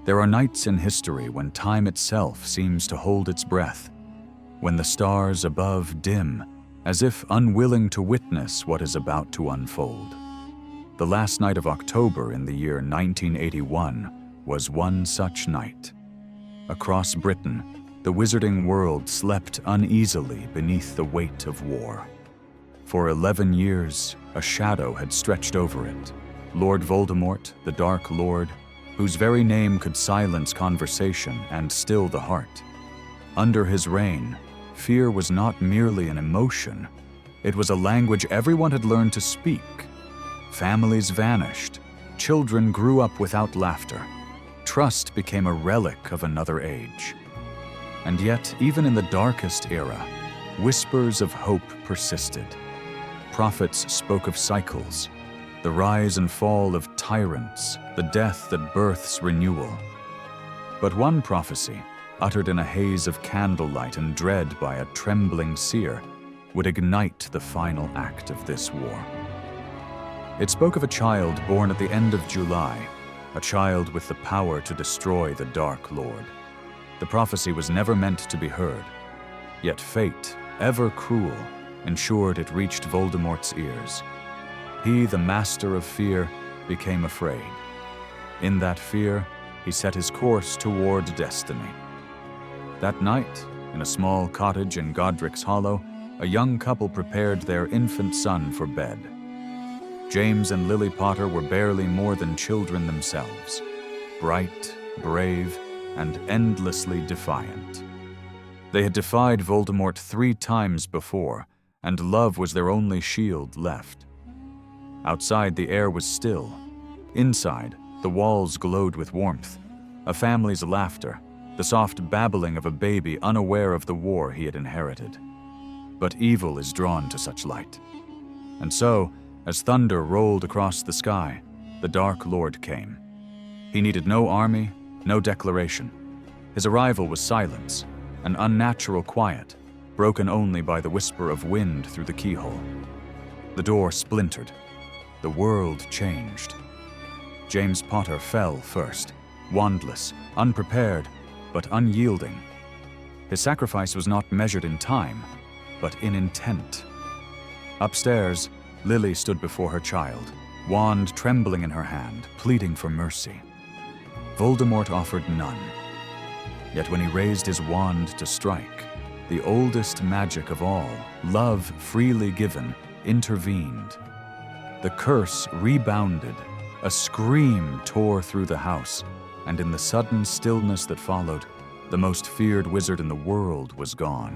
There are nights in history when time itself seems to hold its breath, when the stars above dim, as if unwilling to witness what is about to unfold. The last night of October in the year 1981 was one such night. Across Britain, the wizarding world slept uneasily beneath the weight of war. For 11 years, a shadow had stretched over it. Lord Voldemort, the Dark Lord, whose very name could silence conversation and still the heart. Under his reign, fear was not merely an emotion, it was a language everyone had learned to speak. Families vanished, children grew up without laughter, trust became a relic of another age. And yet, even in the darkest era, whispers of hope persisted. Prophets spoke of cycles, the rise and fall of tyrants, the death that births renewal. But one prophecy, uttered in a haze of candlelight and dread by a trembling seer, would ignite the final act of this war. It spoke of a child born at the end of July, a child with the power to destroy the Dark Lord. The prophecy was never meant to be heard, yet fate, ever cruel, ensured it reached Voldemort's ears. He, the master of fear, became afraid. In that fear, he set his course toward destiny. That night, in a small cottage in Godric's Hollow, a young couple prepared their infant son for bed. James and Lily Potter were barely more than children themselves, bright, brave, and endlessly defiant. They had defied Voldemort 3 times before, and love was their only shield left. Outside, the air was still. Inside, the walls glowed with warmth, a family's laughter, the soft babbling of a baby unaware of the war he had inherited. But evil is drawn to such light. And so, as thunder rolled across the sky, the Dark Lord came. He needed no army, no declaration. His arrival was silence, an unnatural quiet, broken only by the whisper of wind through the keyhole. The door splintered. The world changed. James Potter fell first, wandless, unprepared, but unyielding. His sacrifice was not measured in time, but in intent. Upstairs, Lily stood before her child, wand trembling in her hand, pleading for mercy. Voldemort offered none. Yet when he raised his wand to strike, the oldest magic of all, love freely given, intervened. The curse rebounded, a scream tore through the house, and in the sudden stillness that followed, the most feared wizard in the world was gone.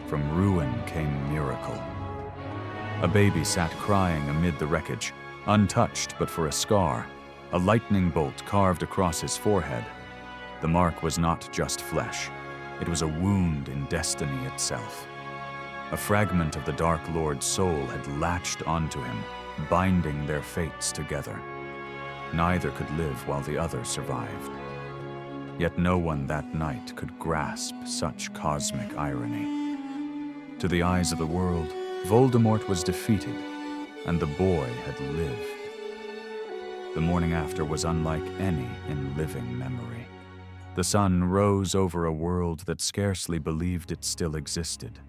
From ruin came miracle. A baby sat crying amid the wreckage, untouched but for a scar, a lightning bolt carved across his forehead. The mark was not just flesh, it was a wound in destiny itself. A fragment of the Dark Lord's soul had latched onto him, binding their fates together. Neither could live while the other survived. Yet no one that night could grasp such cosmic irony. To the eyes of the world, Voldemort was defeated, and the boy had lived. The morning after was unlike any in living memory. The sun rose over a world that scarcely believed it still existed.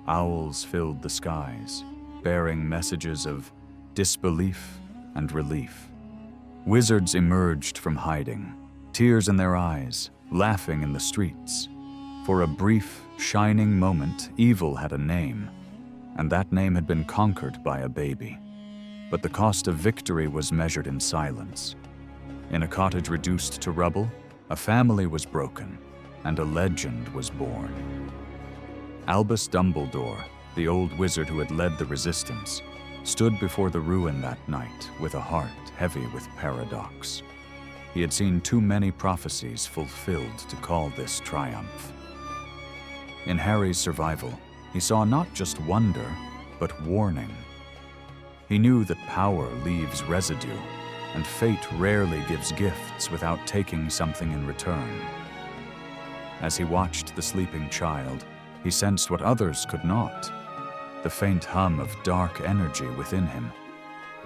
Owls filled the skies, bearing messages of disbelief and relief. Wizards emerged from hiding, tears in their eyes, laughing in the streets. For a brief, shining moment, evil had a name, and that name had been conquered by a baby. But the cost of victory was measured in silence. In a cottage reduced to rubble, a family was broken, and a legend was born. Albus Dumbledore, the old wizard who had led the resistance, stood before the ruin that night with a heart heavy with paradox. He had seen too many prophecies fulfilled to call this triumph. In Harry's survival, he saw not just wonder, but warning. He knew that power leaves residue, and fate rarely gives gifts without taking something in return. As he watched the sleeping child, he sensed what others could not, the faint hum of dark energy within him,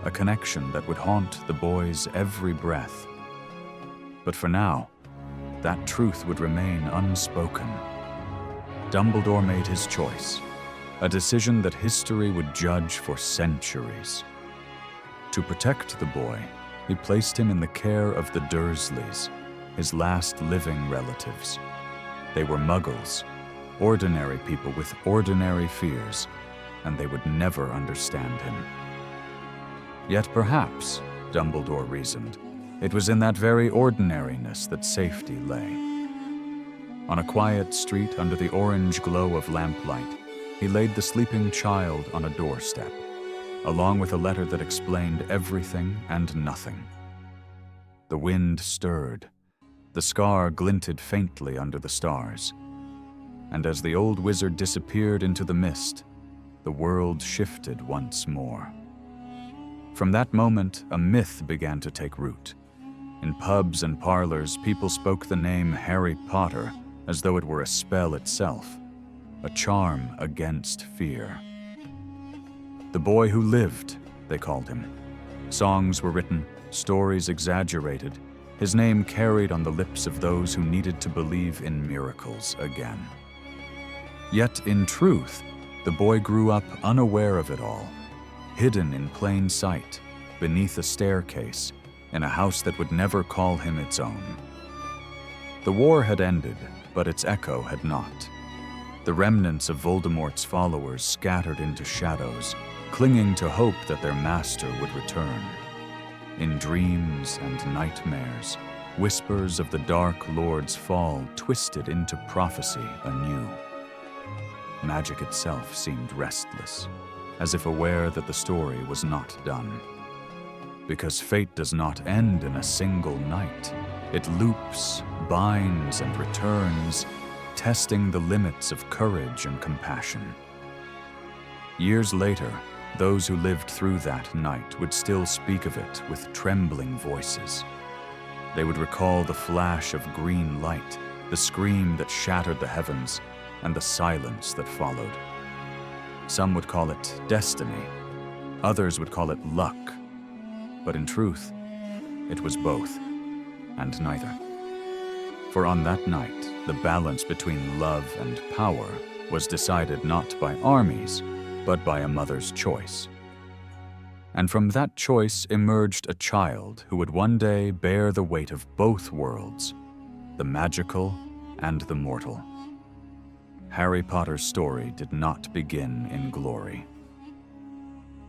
a connection that would haunt the boy's every breath. But for now, that truth would remain unspoken. Dumbledore made his choice, a decision that history would judge for centuries. To protect the boy, he placed him in the care of the Dursleys, his last living relatives. They were Muggles, ordinary people with ordinary fears, and they would never understand him. Yet perhaps, Dumbledore reasoned, it was in that very ordinariness that safety lay. On a quiet street under the orange glow of lamplight, he laid the sleeping child on a doorstep, along with a letter that explained everything and nothing. The wind stirred. The scar glinted faintly under the stars. And as the old wizard disappeared into the mist, the world shifted once more. From that moment, a myth began to take root. In pubs and parlors, people spoke the name Harry Potter as though it were a spell itself, a charm against fear. The boy who lived, they called him. Songs were written, stories exaggerated, his name carried on the lips of those who needed to believe in miracles again. Yet, in truth, the boy grew up unaware of it all, hidden in plain sight, beneath a staircase, in a house that would never call him its own. The war had ended, but its echo had not. The remnants of Voldemort's followers scattered into shadows, clinging to hope that their master would return. In dreams and nightmares, whispers of the Dark Lord's fall twisted into prophecy anew. Magic itself seemed restless, as if aware that the story was not done. Because fate does not end in a single night. It loops, binds, and returns, testing the limits of courage and compassion. Years later, those who lived through that night would still speak of it with trembling voices. They would recall the flash of green light, the scream that shattered the heavens, and the silence that followed. Some would call it destiny, others would call it luck. But in truth, it was both, and neither. For on that night, the balance between love and power was decided not by armies, but by a mother's choice. And from that choice emerged a child who would one day bear the weight of both worlds, the magical and the mortal. Harry Potter's story did not begin in glory.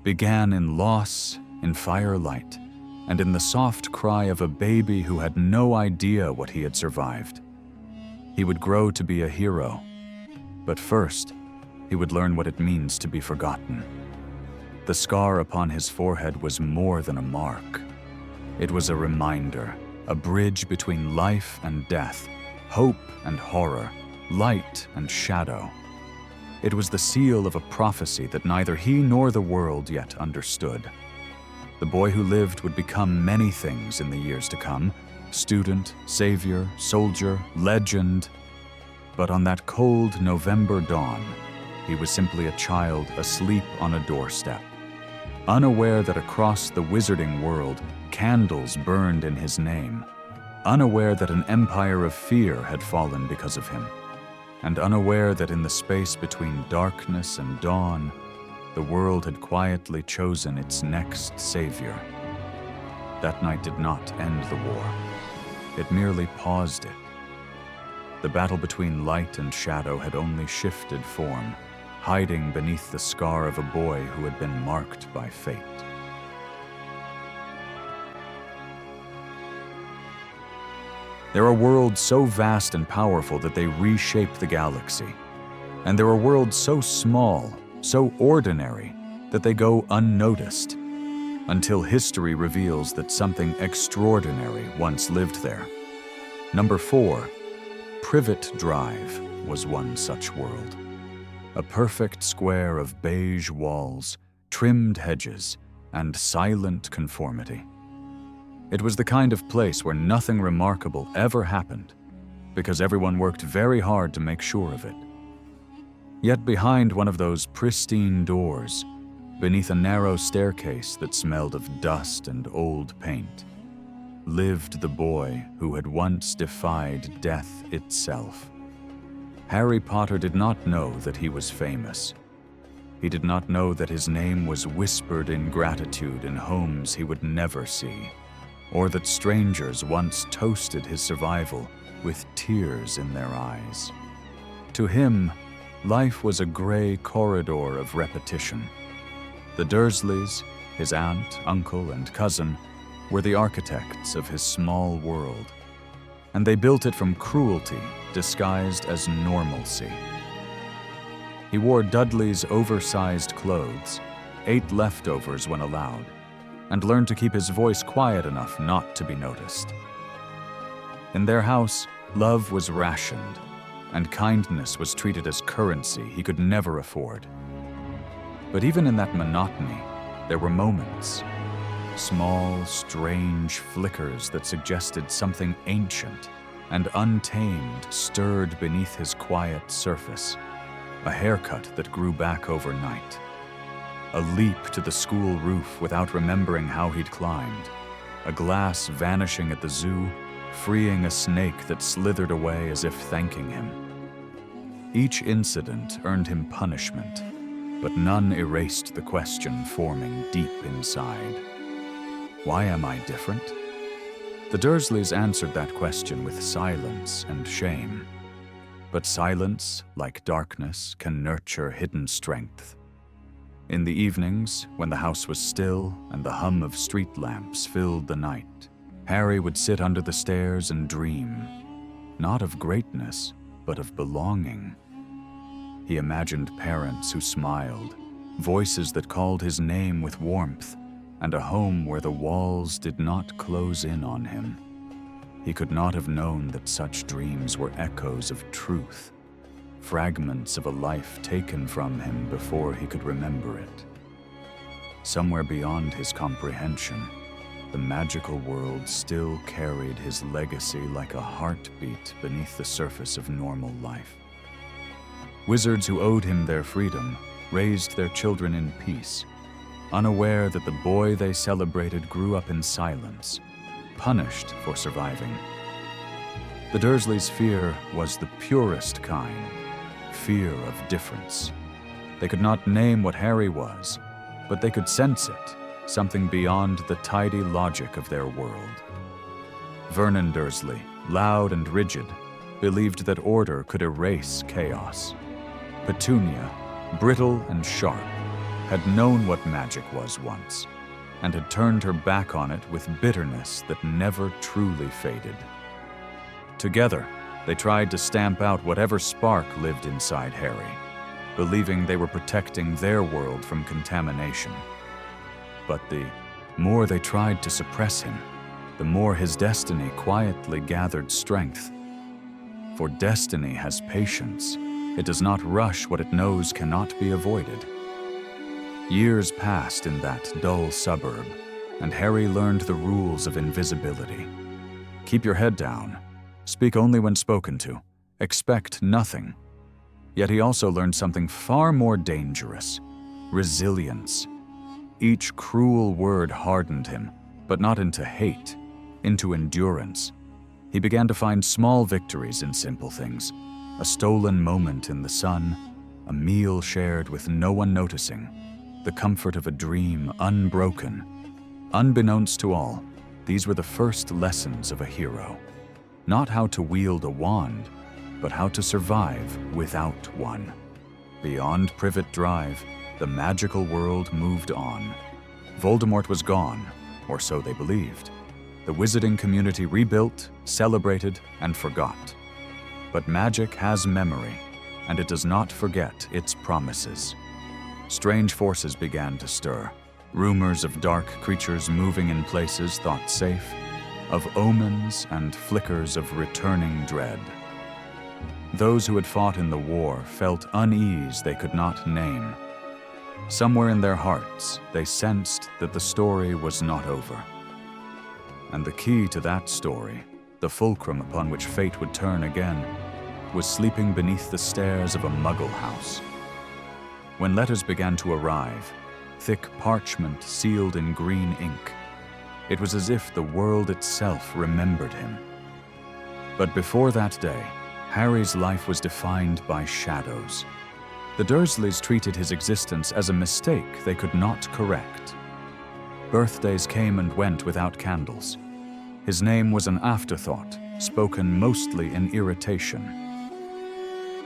Began in loss, in firelight, and in the soft cry of a baby who had no idea what he had survived. He would grow to be a hero, but first, he would learn what it means to be forgotten. The scar upon his forehead was more than a mark. It was a reminder, a bridge between life and death, hope and horror, light and shadow. It was the seal of a prophecy that neither he nor the world yet understood. The boy who lived would become many things in the years to come: student, savior, soldier, legend. But on that cold November dawn, he was simply a child asleep on a doorstep, unaware that across the wizarding world, candles burned in his name, unaware that an empire of fear had fallen because of him, and unaware that in the space between darkness and dawn, the world had quietly chosen its next savior. That night did not end the war. It merely paused it. The battle between light and shadow had only shifted form, hiding beneath the scar of a boy who had been marked by fate. There are worlds so vast and powerful that they reshape the galaxy. And there are worlds so small, so ordinary, that they go unnoticed, until history reveals that something extraordinary once lived there. Number 4, Privet Drive was one such world. A perfect square of beige walls, trimmed hedges, and silent conformity. It was the kind of place where nothing remarkable ever happened, because everyone worked very hard to make sure of it. Yet behind one of those pristine doors, beneath a narrow staircase that smelled of dust and old paint, lived the boy who had once defied death itself. Harry Potter did not know that he was famous. He did not know that his name was whispered in gratitude in homes he would never see, or that strangers once toasted his survival with tears in their eyes. To him, life was a gray corridor of repetition. The Dursleys, his aunt, uncle, and cousin, were the architects of his small world, and they built it from cruelty disguised as normalcy. He wore Dudley's oversized clothes, ate leftovers when allowed, and learned to keep his voice quiet enough not to be noticed. In their house, love was rationed, and kindness was treated as currency he could never afford. But even in that monotony, there were moments, small, strange flickers that suggested something ancient and untamed stirred beneath his quiet surface. A haircut that grew back overnight. A leap to the school roof without remembering how he'd climbed. A glass vanishing at the zoo, freeing a snake that slithered away as if thanking him. Each incident earned him punishment, but none erased the question forming deep inside. Why am I different? The Dursleys answered that question with silence and shame. But silence, like darkness, can nurture hidden strength. In the evenings, when the house was still and the hum of street lamps filled the night, Harry would sit under the stairs and dream, not of greatness, but of belonging. He imagined parents who smiled, voices that called his name with warmth, and a home where the walls did not close in on him. He could not have known that such dreams were echoes of truth, fragments of a life taken from him before he could remember it. Somewhere beyond his comprehension, the magical world still carried his legacy like a heartbeat beneath the surface of normal life. Wizards who owed him their freedom raised their children in peace, unaware that the boy they celebrated grew up in silence, punished for surviving. The Dursleys' fear was the purest kind, fear of difference. They could not name what Harry was, but they could sense it, something beyond the tidy logic of their world. Vernon Dursley, loud and rigid, believed that order could erase chaos. Petunia, brittle and sharp, had known what magic was once, and had turned her back on it with bitterness that never truly faded. Together, they tried to stamp out whatever spark lived inside Harry, believing they were protecting their world from contamination. But the more they tried to suppress him, the more his destiny quietly gathered strength. For destiny has patience. It does not rush what it knows cannot be avoided. Years passed in that dull suburb, and Harry learned the rules of invisibility. Keep your head down. Speak only when spoken to. Expect nothing. Yet he also learned something far more dangerous: resilience. Each cruel word hardened him, but not into hate, into endurance. He began to find small victories in simple things: a stolen moment in the sun, a meal shared with no one noticing, the comfort of a dream unbroken. Unbeknownst to all, these were the first lessons of a hero. Not how to wield a wand, but how to survive without one. Beyond Privet Drive, the magical world moved on. Voldemort was gone, or so they believed. The wizarding community rebuilt, celebrated, and forgot. But magic has memory, and it does not forget its promises. Strange forces began to stir. Rumors of dark creatures moving in places thought safe, of omens and flickers of returning dread. Those who had fought in the war felt unease they could not name. Somewhere in their hearts, they sensed that the story was not over. And the key to that story, the fulcrum upon which fate would turn again, was sleeping beneath the stairs of a Muggle house. When letters began to arrive, thick parchment sealed in green ink, It was as if the world itself remembered him. But before that day, Harry's life was defined by shadows. The Dursleys treated his existence as a mistake they could not correct. Birthdays came and went without candles. His name was an afterthought, spoken mostly in irritation.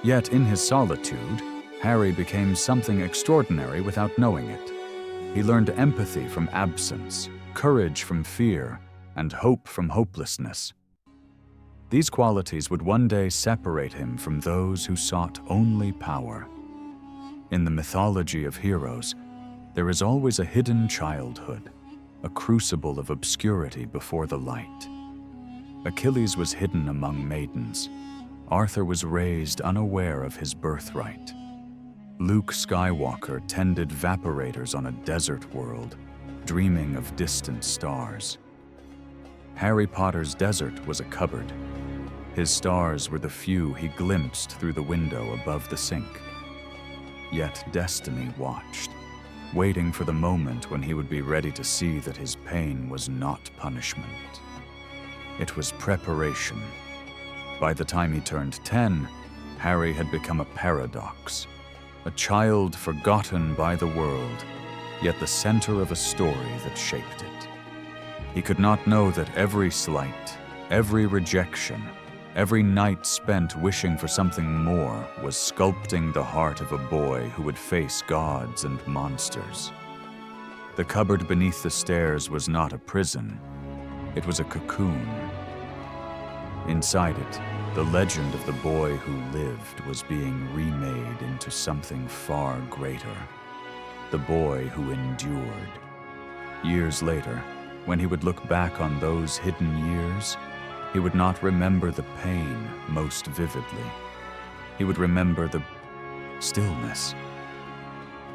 Yet in his solitude, Harry became something extraordinary without knowing it. He learned empathy from absence, courage from fear, and hope from hopelessness. These qualities would one day separate him from those who sought only power. In the mythology of heroes, there is always a hidden childhood, a crucible of obscurity before the light. Achilles was hidden among maidens. Arthur was raised unaware of his birthright. Luke Skywalker tended vaporators on a desert world, dreaming of distant stars. Harry Potter's desert was a cupboard. His stars were the few he glimpsed through the window above the sink. Yet destiny watched, waiting for the moment when he would be ready to see that his pain was not punishment. It was preparation. By the time he turned 10, Harry had become a paradox, a child forgotten by the world, yet the center of a story that shaped it. He could not know that every slight, every rejection, every night spent wishing for something more was sculpting the heart of a boy who would face gods and monsters. The cupboard beneath the stairs was not a prison. It was a cocoon. Inside it, the legend of the boy who lived was being remade into something far greater. The boy who endured. Years later, when he would look back on those hidden years, he would not remember the pain most vividly. He would remember the stillness,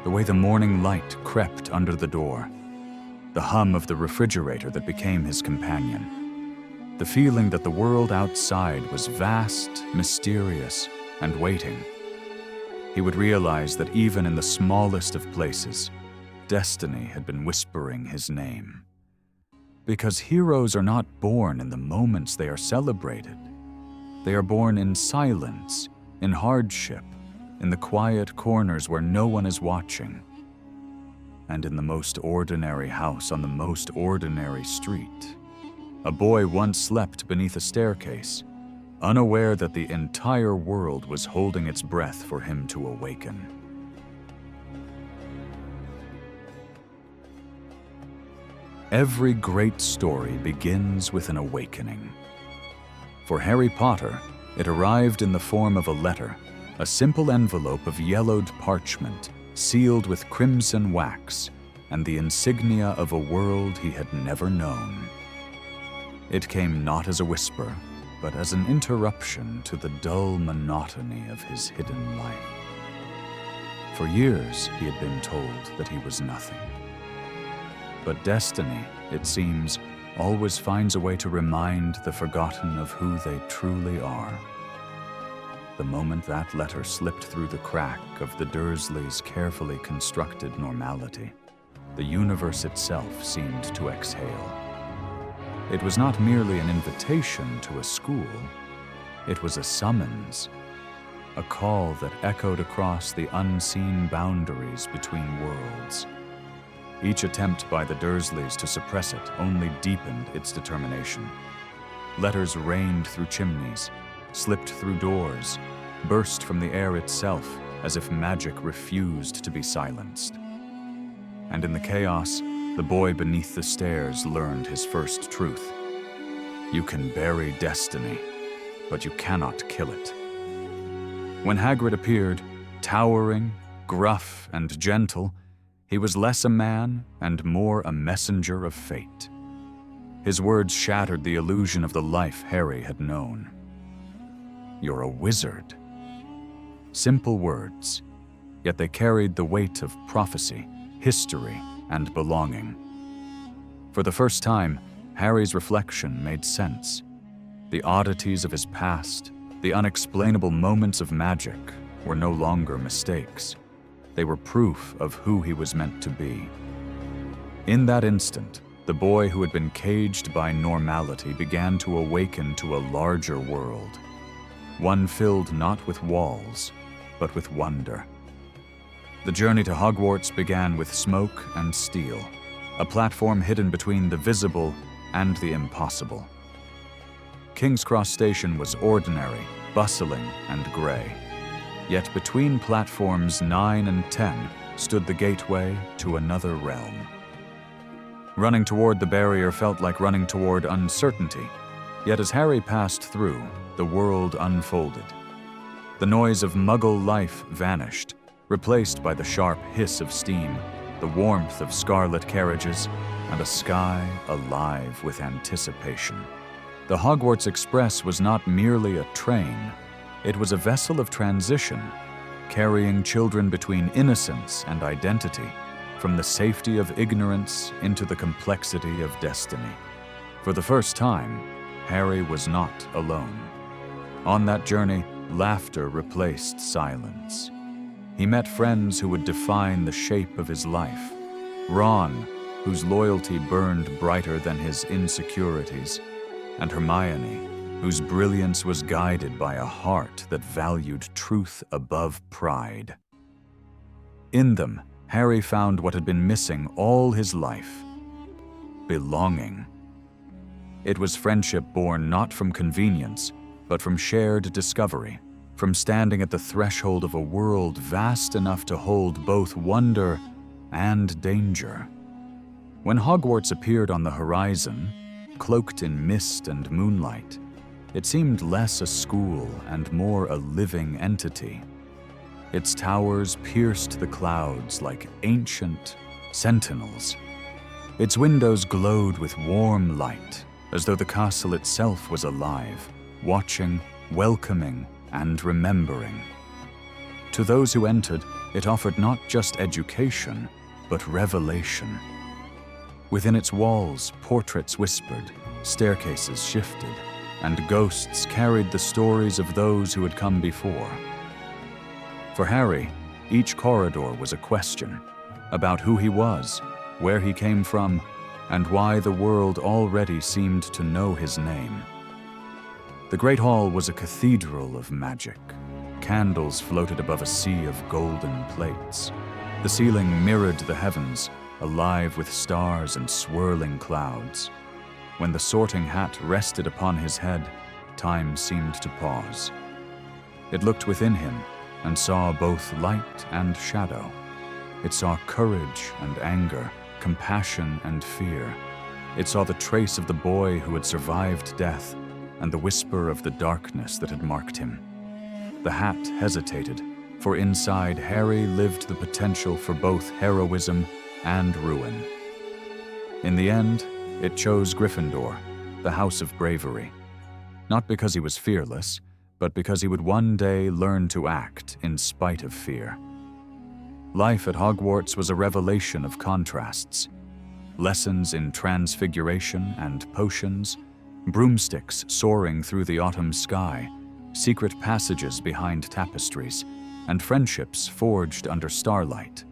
the way the morning light crept under the door, the hum of the refrigerator that became his companion, the feeling that the world outside was vast, mysterious, and waiting. He would realize that even in the smallest of places, destiny had been whispering his name. Because heroes are not born in the moments they are celebrated. They are born in silence, in hardship, in the quiet corners where no one is watching, and in the most ordinary house on the most ordinary street. A boy once slept beneath a staircase, unaware that the entire world was holding its breath for him to awaken. Every great story begins with an awakening. For Harry Potter, it arrived in the form of a letter, a simple envelope of yellowed parchment, sealed with crimson wax, and the insignia of a world he had never known. It came not as a whisper, but as an interruption to the dull monotony of his hidden life. For years, he had been told that he was nothing. But destiny, it seems, always finds a way to remind the forgotten of who they truly are. The moment that letter slipped through the crack of the Dursleys' carefully constructed normality, the universe itself seemed to exhale. It was not merely an invitation to a school, it was a summons, a call that echoed across the unseen boundaries between worlds. Each attempt by the Dursleys to suppress it only deepened its determination. Letters rained through chimneys, slipped through doors, burst from the air itself as if magic refused to be silenced. And in the chaos, the boy beneath the stairs learned his first truth. You can bury destiny, but you cannot kill it. When Hagrid appeared, towering, gruff, and gentle, he was less a man and more a messenger of fate. His words shattered the illusion of the life Harry had known. You're a wizard. Simple words, yet they carried the weight of prophecy, history, and belonging. For the first time, Harry's reflection made sense. The oddities of his past, the unexplainable moments of magic, were no longer mistakes. They were proof of who he was meant to be. In that instant, The boy who had been caged by normality began to awaken to a larger world, one filled not with walls, but with wonder. The journey to Hogwarts began with smoke and steel, a platform hidden between the visible and the impossible. King's Cross Station was ordinary, bustling, and gray. Yet between platforms 9 and 10 stood the gateway to another realm. Running toward the barrier felt like running toward uncertainty, yet as Harry passed through, the world unfolded. The noise of Muggle life vanished, replaced by the sharp hiss of steam, the warmth of scarlet carriages, and a sky alive with anticipation. The Hogwarts Express was not merely a train, it was a vessel of transition, carrying children between innocence and identity, from the safety of ignorance into the complexity of destiny. For the first time, Harry was not alone. On that journey, laughter replaced silence. He met friends who would define the shape of his life. Ron, whose loyalty burned brighter than his insecurities, and Hermione, whose brilliance was guided by a heart that valued truth above pride. In them, Harry found what had been missing all his life: belonging. It was friendship born not from convenience, but from shared discovery, from standing at the threshold of a world vast enough to hold both wonder and danger. When Hogwarts appeared on the horizon, cloaked in mist and moonlight, it seemed less a school and more a living entity. Its towers pierced the clouds like ancient sentinels. Its windows glowed with warm light, as though the castle itself was alive, watching, welcoming, and remembering. To those who entered, it offered not just education, but revelation. Within its walls, portraits whispered, staircases shifted, and ghosts carried the stories of those who had come before. For Harry, each corridor was a question about who he was, where he came from, and why the world already seemed to know his name. The Great Hall was a cathedral of magic. Candles floated above a sea of golden plates. The ceiling mirrored the heavens, alive with stars and swirling clouds. When the Sorting Hat rested upon his head, time seemed to pause. It looked within him and saw both light and shadow. It saw courage and anger, compassion and fear. It saw the trace of the boy who had survived death and the whisper of the darkness that had marked him. The hat hesitated, for inside Harry lived the potential for both heroism and ruin. In the end, it chose Gryffindor, the House of Bravery, not because he was fearless, but because he would one day learn to act in spite of fear. Life at Hogwarts was a revelation of contrasts. Lessons in transfiguration and potions, broomsticks soaring through the autumn sky, secret passages behind tapestries, and friendships forged under starlight.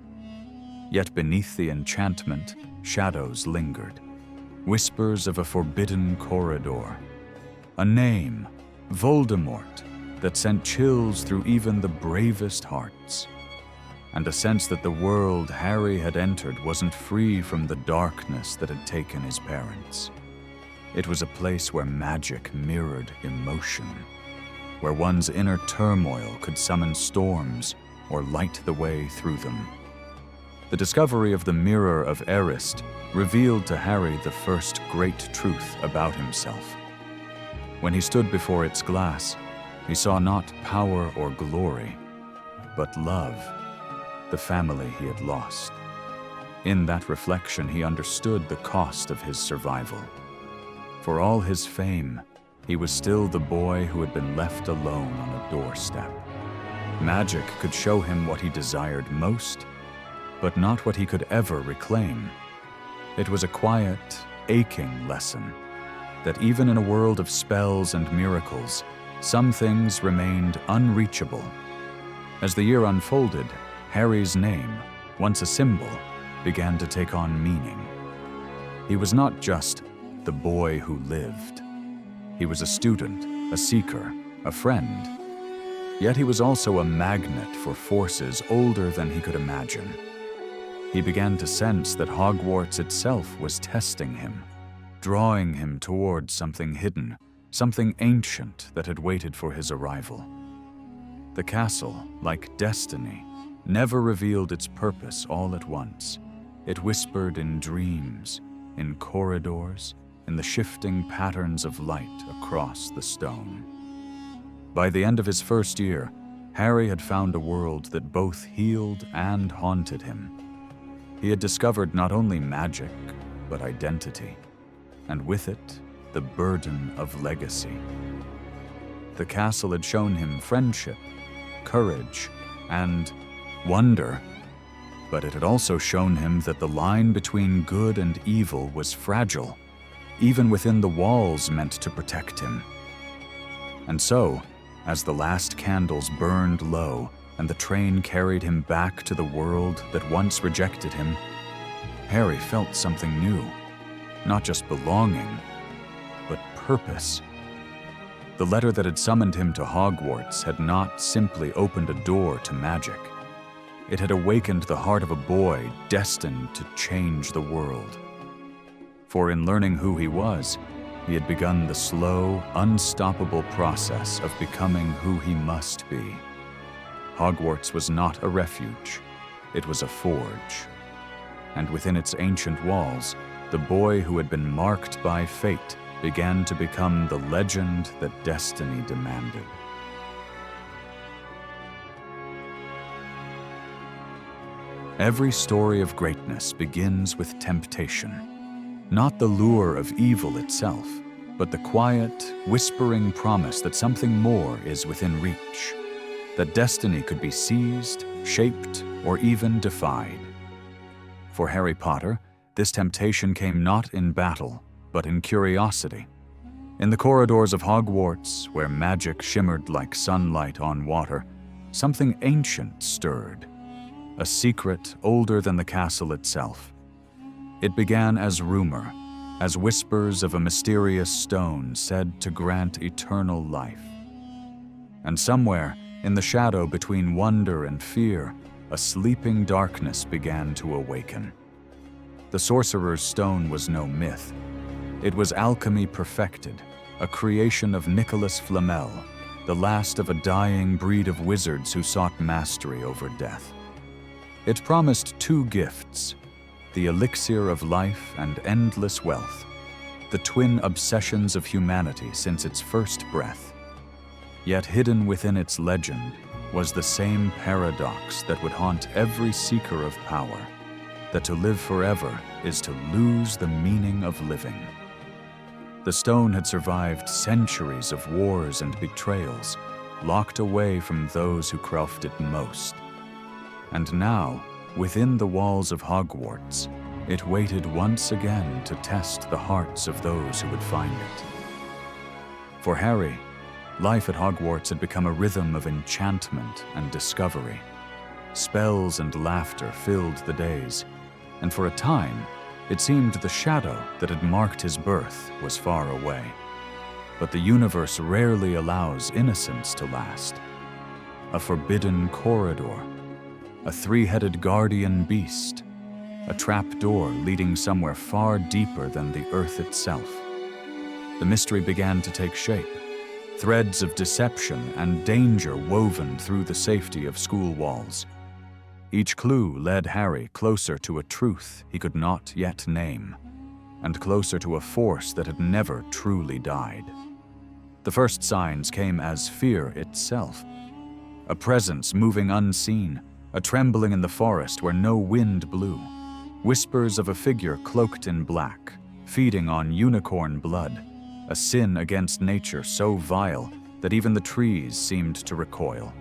Yet beneath the enchantment, shadows lingered. Whispers of a forbidden corridor. A name, Voldemort, that sent chills through even the bravest hearts. And a sense that the world Harry had entered wasn't free from the darkness that had taken his parents. It was a place where magic mirrored emotion, where one's inner turmoil could summon storms or light the way through them. The discovery of the Mirror of Erised revealed to Harry the first great truth about himself. When he stood before its glass, he saw not power or glory, but love, the family he had lost. In that reflection, he understood the cost of his survival. For all his fame, he was still the boy who had been left alone on a doorstep. Magic could show him what he desired most, but not what he could ever reclaim. It was a quiet, aching lesson that even in a world of spells and miracles, some things remained unreachable. As the year unfolded, Harry's name, once a symbol, began to take on meaning. He was not just the boy who lived. He was a student, a seeker, a friend. Yet he was also a magnet for forces older than he could imagine. He began to sense that Hogwarts itself was testing him, drawing him towards something hidden, something ancient that had waited for his arrival. The castle, like destiny, never revealed its purpose all at once. It whispered in dreams, in corridors, in the shifting patterns of light across the stone. By the end of his first year, Harry had found a world that both healed and haunted him. He had discovered not only magic, but identity, and with it, the burden of legacy. The castle had shown him friendship, courage, and wonder, but it had also shown him that the line between good and evil was fragile, even within the walls meant to protect him. And so, as the last candles burned low and the train carried him back to the world that once rejected him, Harry felt something new, not just belonging, but purpose. The letter that had summoned him to Hogwarts had not simply opened a door to magic. It had awakened the heart of a boy destined to change the world. For in learning who he was, he had begun the slow, unstoppable process of becoming who he must be. Hogwarts was not a refuge, it was a forge. And within its ancient walls, the boy who had been marked by fate began to become the legend that destiny demanded. Every story of greatness begins with temptation. Not the lure of evil itself, but the quiet, whispering promise that something more is within reach, that destiny could be seized, shaped, or even defied. For Harry Potter, this temptation came not in battle, but in curiosity. In the corridors of Hogwarts, where magic shimmered like sunlight on water, something ancient stirred, a secret older than the castle itself. It began as rumor, as whispers of a mysterious stone said to grant eternal life. And somewhere, in the shadow between wonder and fear, a sleeping darkness began to awaken. The Sorcerer's Stone was no myth. It was alchemy perfected, a creation of Nicholas Flamel, the last of a dying breed of wizards who sought mastery over death. It promised two gifts: the elixir of life and endless wealth, the twin obsessions of humanity since its first breath. Yet hidden within its legend was the same paradox that would haunt every seeker of power, that to live forever is to lose the meaning of living. The stone had survived centuries of wars and betrayals, locked away from those who craved it most. And now, within the walls of Hogwarts, it waited once again to test the hearts of those who would find it. For Harry, life at Hogwarts had become a rhythm of enchantment and discovery. Spells and laughter filled the days, and for a time, it seemed the shadow that had marked his birth was far away. But the universe rarely allows innocence to last. A forbidden corridor, a three-headed guardian beast, a trapdoor leading somewhere far deeper than the earth itself. The mystery began to take shape, threads of deception and danger woven through the safety of school walls. Each clue led Harry closer to a truth he could not yet name, and closer to a force that had never truly died. The first signs came as fear itself, a presence moving unseen, a trembling in the forest where no wind blew, whispers of a figure cloaked in black, feeding on unicorn blood, a sin against nature so vile that even the trees seemed to recoil.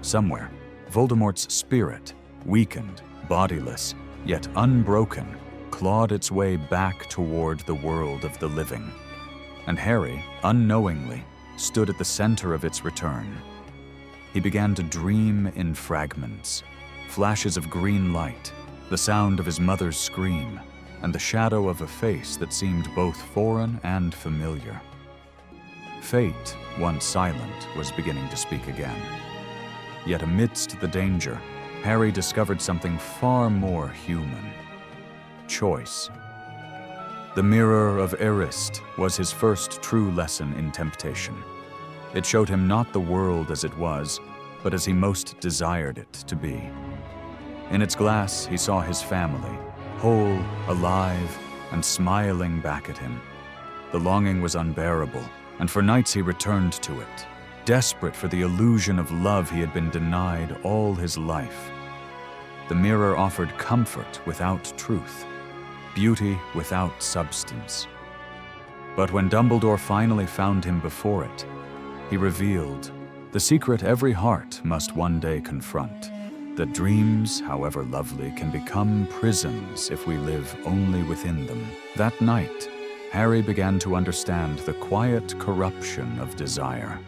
Somewhere, Voldemort's spirit, weakened, bodiless, yet unbroken, clawed its way back toward the world of the living. And Harry, unknowingly, stood at the center of its return. He began to dream in fragments, flashes of green light, the sound of his mother's scream, and the shadow of a face that seemed both foreign and familiar. Fate, once silent, was beginning to speak again. Yet amidst the danger, Harry discovered something far more human: choice. The Mirror of Erist was his first true lesson in temptation. It showed him not the world as it was, but as he most desired it to be. In its glass, he saw his family, whole, alive, and smiling back at him. The longing was unbearable, and for nights he returned to it, desperate for the illusion of love he had been denied all his life. The mirror offered comfort without truth, beauty without substance. But when Dumbledore finally found him before it, he revealed the secret every heart must one day confront: that dreams, however lovely, can become prisons if we live only within them. That night, Harry began to understand the quiet corruption of desire.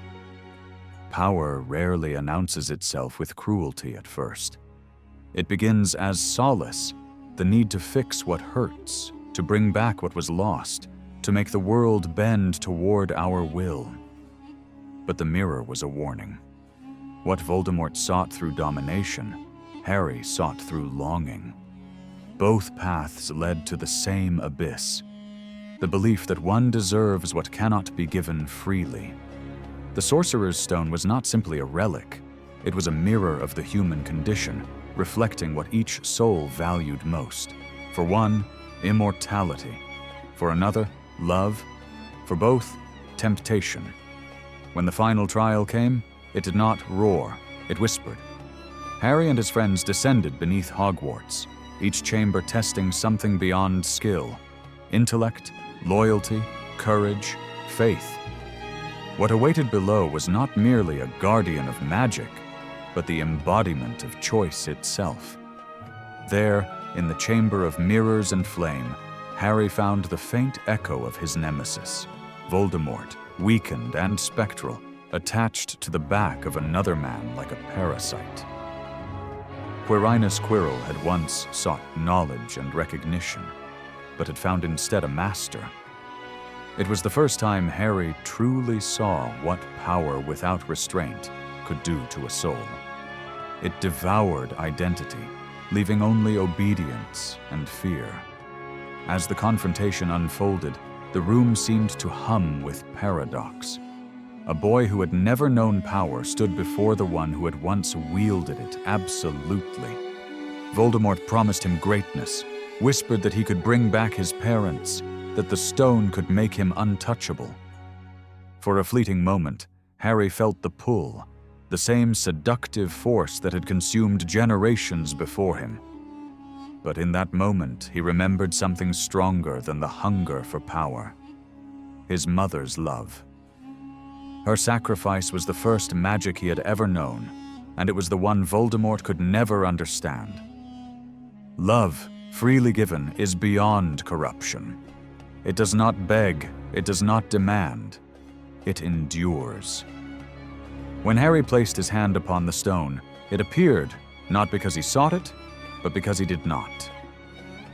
Power rarely announces itself with cruelty at first. It begins as solace, the need to fix what hurts, to bring back what was lost, to make the world bend toward our will. But the mirror was a warning. What Voldemort sought through domination, Harry sought through longing. Both paths led to the same abyss: the belief that one deserves what cannot be given freely. The Sorcerer's Stone was not simply a relic. It was a mirror of the human condition, reflecting what each soul valued most. For one, immortality. For another, love. For both, temptation. When the final trial came, it did not roar, it whispered. Harry and his friends descended beneath Hogwarts, each chamber testing something beyond skill: intellect, loyalty, courage, faith. What awaited below was not merely a guardian of magic, but the embodiment of choice itself. There, in the chamber of mirrors and flame, Harry found the faint echo of his nemesis, Voldemort, weakened and spectral, attached to the back of another man like a parasite. Quirinus Quirrell had once sought knowledge and recognition, but had found instead a master. It was the first time Harry truly saw what power without restraint could do to a soul. It devoured identity, leaving only obedience and fear. As the confrontation unfolded, the room seemed to hum with paradox. A boy who had never known power stood before the one who had once wielded it absolutely. Voldemort promised him greatness, whispered that he could bring back his parents, that the stone could make him untouchable. For a fleeting moment, Harry felt the pull, the same seductive force that had consumed generations before him. But in that moment, he remembered something stronger than the hunger for power: his mother's love. Her sacrifice was the first magic he had ever known, and it was the one Voldemort could never understand. Love, freely given, is beyond corruption. It does not beg, it does not demand, it endures. When Harry placed his hand upon the stone, it appeared, not because he sought it, but because he did not.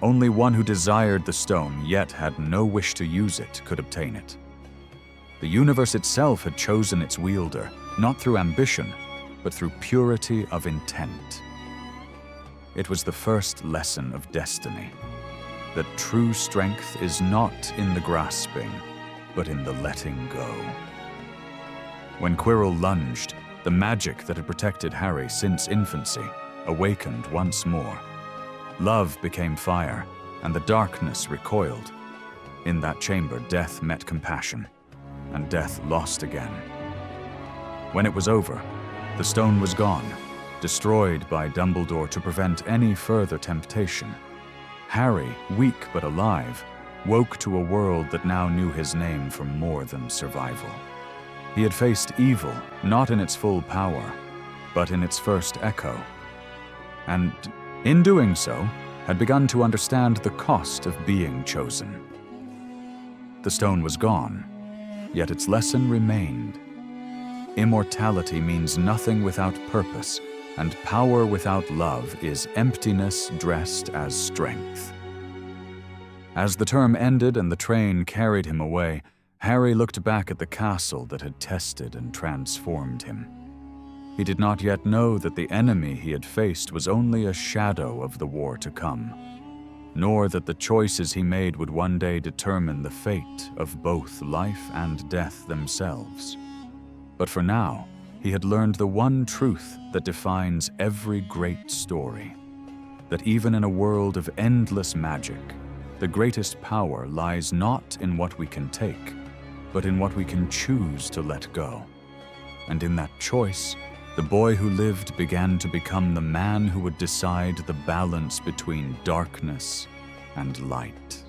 Only one who desired the stone yet had no wish to use it could obtain it. The universe itself had chosen its wielder, not through ambition, but through purity of intent. It was the first lesson of destiny, that true strength is not in the grasping, but in the letting go. When Quirrell lunged, the magic that had protected Harry since infancy awakened once more. Love became fire, and the darkness recoiled. In that chamber, death met compassion, and death lost again. When it was over, the stone was gone, destroyed by Dumbledore to prevent any further temptation. Harry, weak but alive, woke to a world that now knew his name for more than survival. He had faced evil, not in its full power, but in its first echo. And in doing so, had begun to understand the cost of being chosen. The stone was gone, yet its lesson remained. Immortality means nothing without purpose, and power without love is emptiness dressed as strength. As the term ended and the train carried him away, Harry looked back at the castle that had tested and transformed him. He did not yet know that the enemy he had faced was only a shadow of the war to come, nor that the choices he made would one day determine the fate of both life and death themselves. But for now, he had learned the one truth that defines every great story, that even in a world of endless magic, the greatest power lies not in what we can take, but in what we can choose to let go. And in that choice, the boy who lived began to become the man who would decide the balance between darkness and light.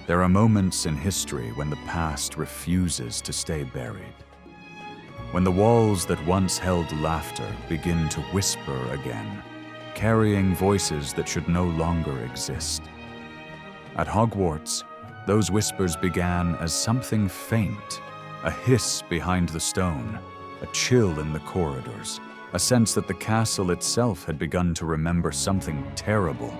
There are moments in history when the past refuses to stay buried, when the walls that once held laughter begin to whisper again, carrying voices that should no longer exist. At Hogwarts, those whispers began as something faint, a hiss behind the stone, a chill in the corridors, a sense that the castle itself had begun to remember something terrible.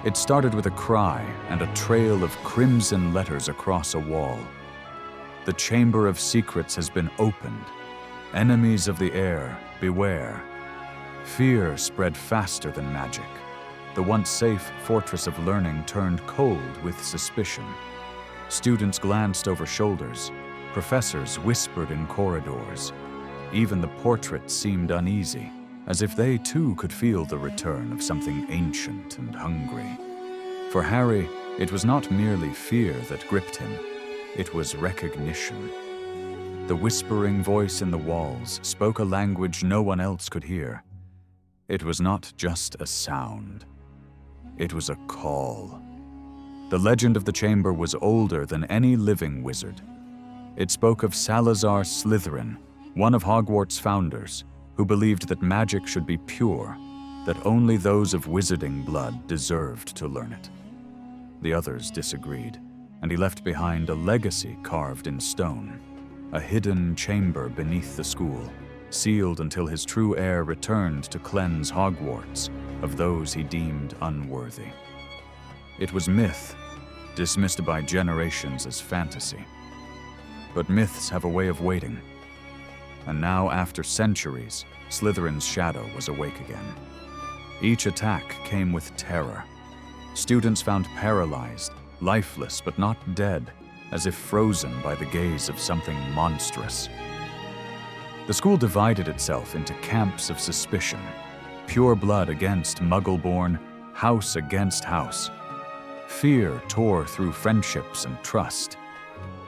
It started with a cry and a trail of crimson letters across a wall. The Chamber of Secrets has been opened. Enemies of the air, beware. Fear spread faster than magic. The once safe fortress of learning turned cold with suspicion. Students glanced over shoulders. Professors whispered in corridors. Even the portraits seemed uneasy, as if they too could feel the return of something ancient and hungry. For Harry, it was not merely fear that gripped him, it was recognition. The whispering voice in the walls spoke a language no one else could hear. It was not just a sound. It was a call. The legend of the chamber was older than any living wizard. It spoke of Salazar Slytherin, one of Hogwarts' founders, who believed that magic should be pure, that only those of wizarding blood deserved to learn it. The others disagreed, and he left behind a legacy carved in stone, a hidden chamber beneath the school, sealed until his true heir returned to cleanse Hogwarts of those he deemed unworthy. It was myth, dismissed by generations as fantasy. But myths have a way of waiting. And now, after centuries, Slytherin's shadow was awake again. Each attack came with terror. Students found paralyzed, lifeless but not dead, as if frozen by the gaze of something monstrous. The school divided itself into camps of suspicion, pure blood against Muggle-born, house against house. Fear tore through friendships and trust.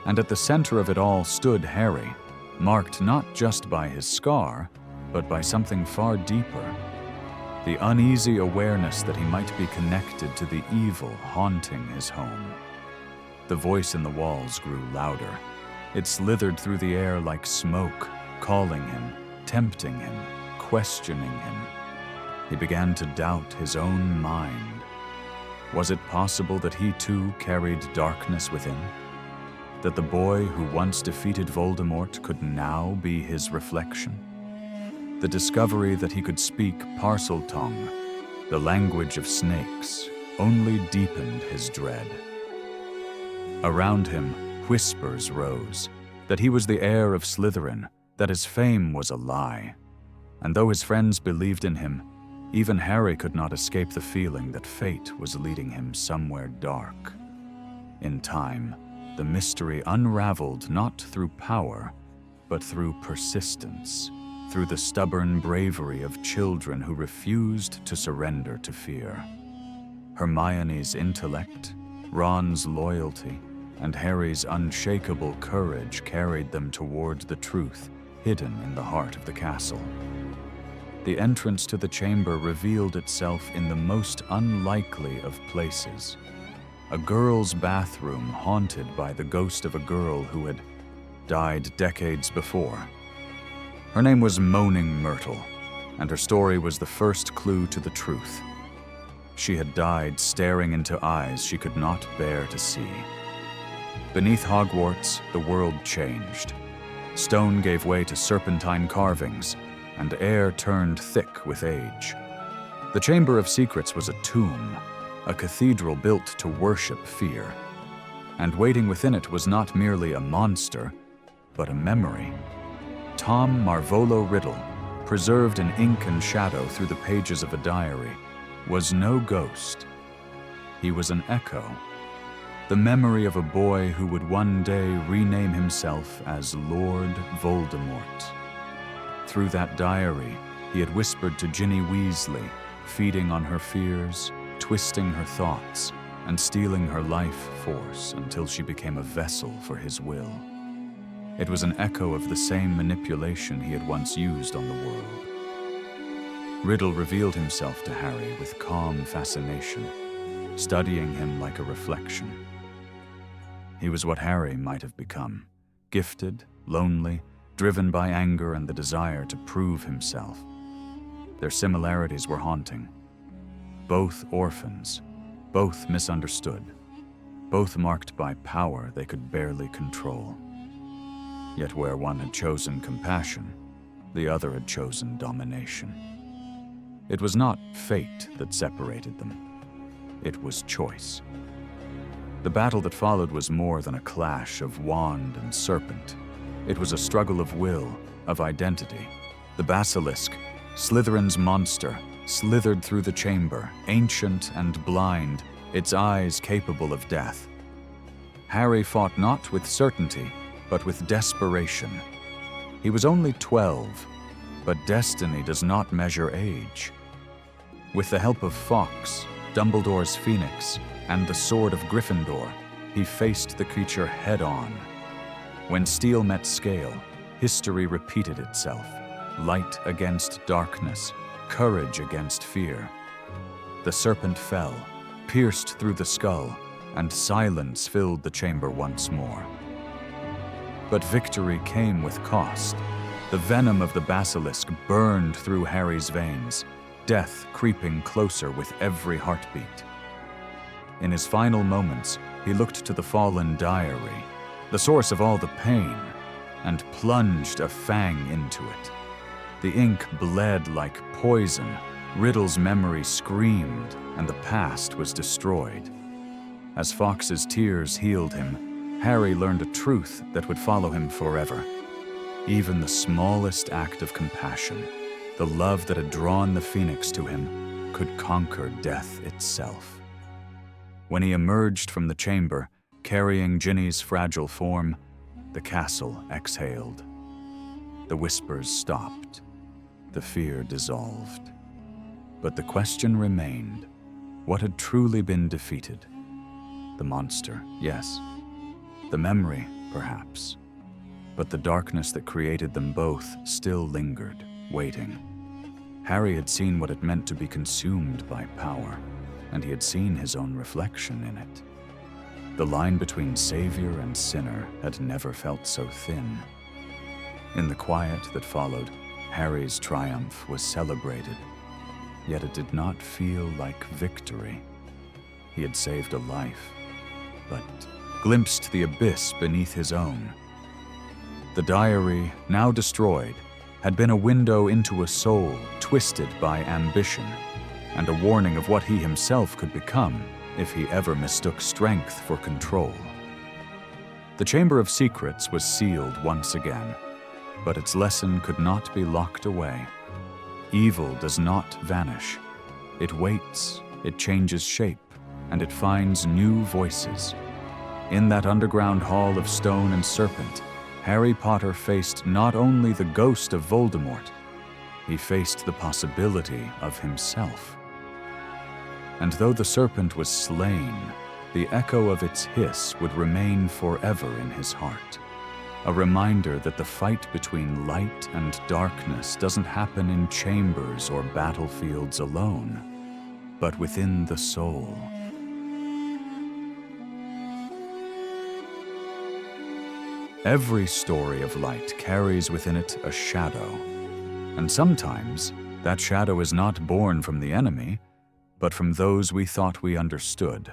And at the center of it all stood Harry, marked not just by his scar, but by something far deeper. The uneasy awareness that he might be connected to the evil haunting his home. The voice in the walls grew louder. It slithered through the air like smoke, calling him, tempting him, questioning him. He began to doubt his own mind. Was it possible that he too carried darkness within? That the boy who once defeated Voldemort could now be his reflection? The discovery that he could speak Parseltongue, the language of snakes, only deepened his dread. Around him, whispers rose, that he was the heir of Slytherin, that his fame was a lie. And though his friends believed in him, even Harry could not escape the feeling that fate was leading him somewhere dark. In time, the mystery unraveled not through power, but through persistence, through the stubborn bravery of children who refused to surrender to fear. Hermione's intellect, Ron's loyalty, and Harry's unshakable courage carried them toward the truth hidden in the heart of the castle. The entrance to the chamber revealed itself in the most unlikely of places. A girl's bathroom haunted by the ghost of a girl who had died decades before. Her name was Moaning Myrtle, and her story was the first clue to the truth. She had died staring into eyes she could not bear to see. Beneath Hogwarts, the world changed. Stone gave way to serpentine carvings, and air turned thick with age. The Chamber of Secrets was a tomb, a cathedral built to worship fear. And waiting within it was not merely a monster, but a memory. Tom Marvolo Riddle, preserved in ink and shadow through the pages of a diary, was no ghost. He was an echo, the memory of a boy who would one day rename himself as Lord Voldemort. Through that diary, he had whispered to Ginny Weasley, feeding on her fears, twisting her thoughts, and stealing her life force until she became a vessel for his will. It was an echo of the same manipulation he had once used on the world. Riddle revealed himself to Harry with calm fascination, studying him like a reflection. He was what Harry might have become, gifted, lonely, driven by anger and the desire to prove himself. Their similarities were haunting. Both orphans, both misunderstood, both marked by power they could barely control. Yet where one had chosen compassion, the other had chosen domination. It was not fate that separated them. It was choice. The battle that followed was more than a clash of wand and serpent. It was a struggle of will, of identity. The basilisk, Slytherin's monster, slithered through the chamber, ancient and blind, its eyes capable of death. Harry fought not with certainty, but with desperation. He was only 12, but destiny does not measure age. With the help of Fawkes, Dumbledore's Phoenix, and the Sword of Gryffindor, he faced the creature head-on. When steel met scale, history repeated itself. Light against darkness, courage against fear. The serpent fell, pierced through the skull, and silence filled the chamber once more. But victory came with cost. The venom of the basilisk burned through Harry's veins, death creeping closer with every heartbeat. In his final moments, he looked to the fallen diary, the source of all the pain, and plunged a fang into it. The ink bled like poison, Riddle's memory screamed, and the past was destroyed. As Fawkes's tears healed him, Harry learned a truth that would follow him forever. Even the smallest act of compassion, the love that had drawn the Phoenix to him, could conquer death itself. When he emerged from the chamber, carrying Ginny's fragile form, the castle exhaled. The whispers stopped. The fear dissolved. But the question remained, what had truly been defeated? The monster, yes. The memory, perhaps. But the darkness that created them both still lingered, waiting. Harry had seen what it meant to be consumed by power, and he had seen his own reflection in it. The line between savior and sinner had never felt so thin. In the quiet that followed, Harry's triumph was celebrated, yet it did not feel like victory. He had saved a life, but glimpsed the abyss beneath his own. The diary, now destroyed, had been a window into a soul twisted by ambition, and a warning of what he himself could become if he ever mistook strength for control. The Chamber of Secrets was sealed once again, but its lesson could not be locked away. Evil does not vanish. It waits, it changes shape, and it finds new voices. In that underground hall of stone and serpent, Harry Potter faced not only the ghost of Voldemort, he faced the possibility of himself. And though the serpent was slain, the echo of its hiss would remain forever in his heart. A reminder that the fight between light and darkness doesn't happen in chambers or battlefields alone, but within the soul. Every story of light carries within it a shadow, and sometimes that shadow is not born from the enemy, but from those we thought we understood.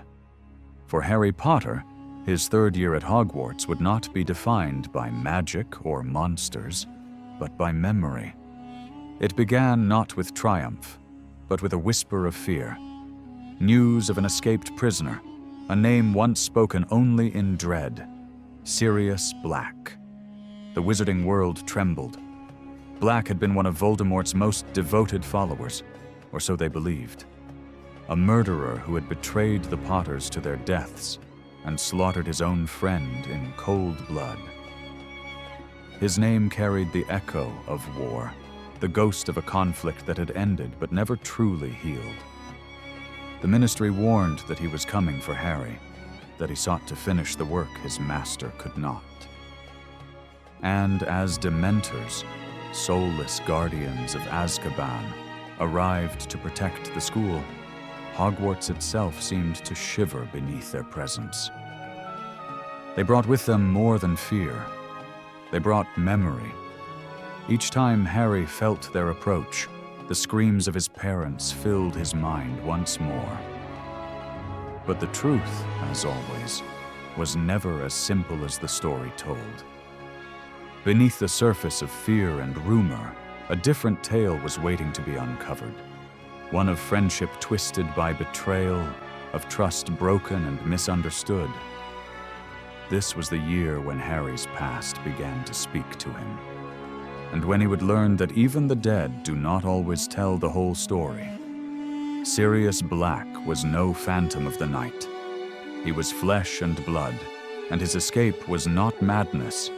For Harry Potter, his third year at Hogwarts would not be defined by magic or monsters, but by memory. It began not with triumph, but with a whisper of fear. News of an escaped prisoner, a name once spoken only in dread: Sirius Black. The wizarding world trembled. Black had been one of Voldemort's most devoted followers, or so they believed. A murderer who had betrayed the Potters to their deaths and slaughtered his own friend in cold blood. His name carried the echo of war, the ghost of a conflict that had ended but never truly healed. The Ministry warned that he was coming for Harry, that he sought to finish the work his master could not. And as Dementors, soulless guardians of Azkaban, arrived to protect the school, Hogwarts itself seemed to shiver beneath their presence. They brought with them more than fear. They brought memory. Each time Harry felt their approach, the screams of his parents filled his mind once more. But the truth, as always, was never as simple as the story told. Beneath the surface of fear and rumor, a different tale was waiting to be uncovered. One of friendship twisted by betrayal, of trust broken and misunderstood. This was the year when Harry's past began to speak to him, and when he would learn that even the dead do not always tell the whole story. Sirius Black was no phantom of the night. He was flesh and blood, and his escape was not madness,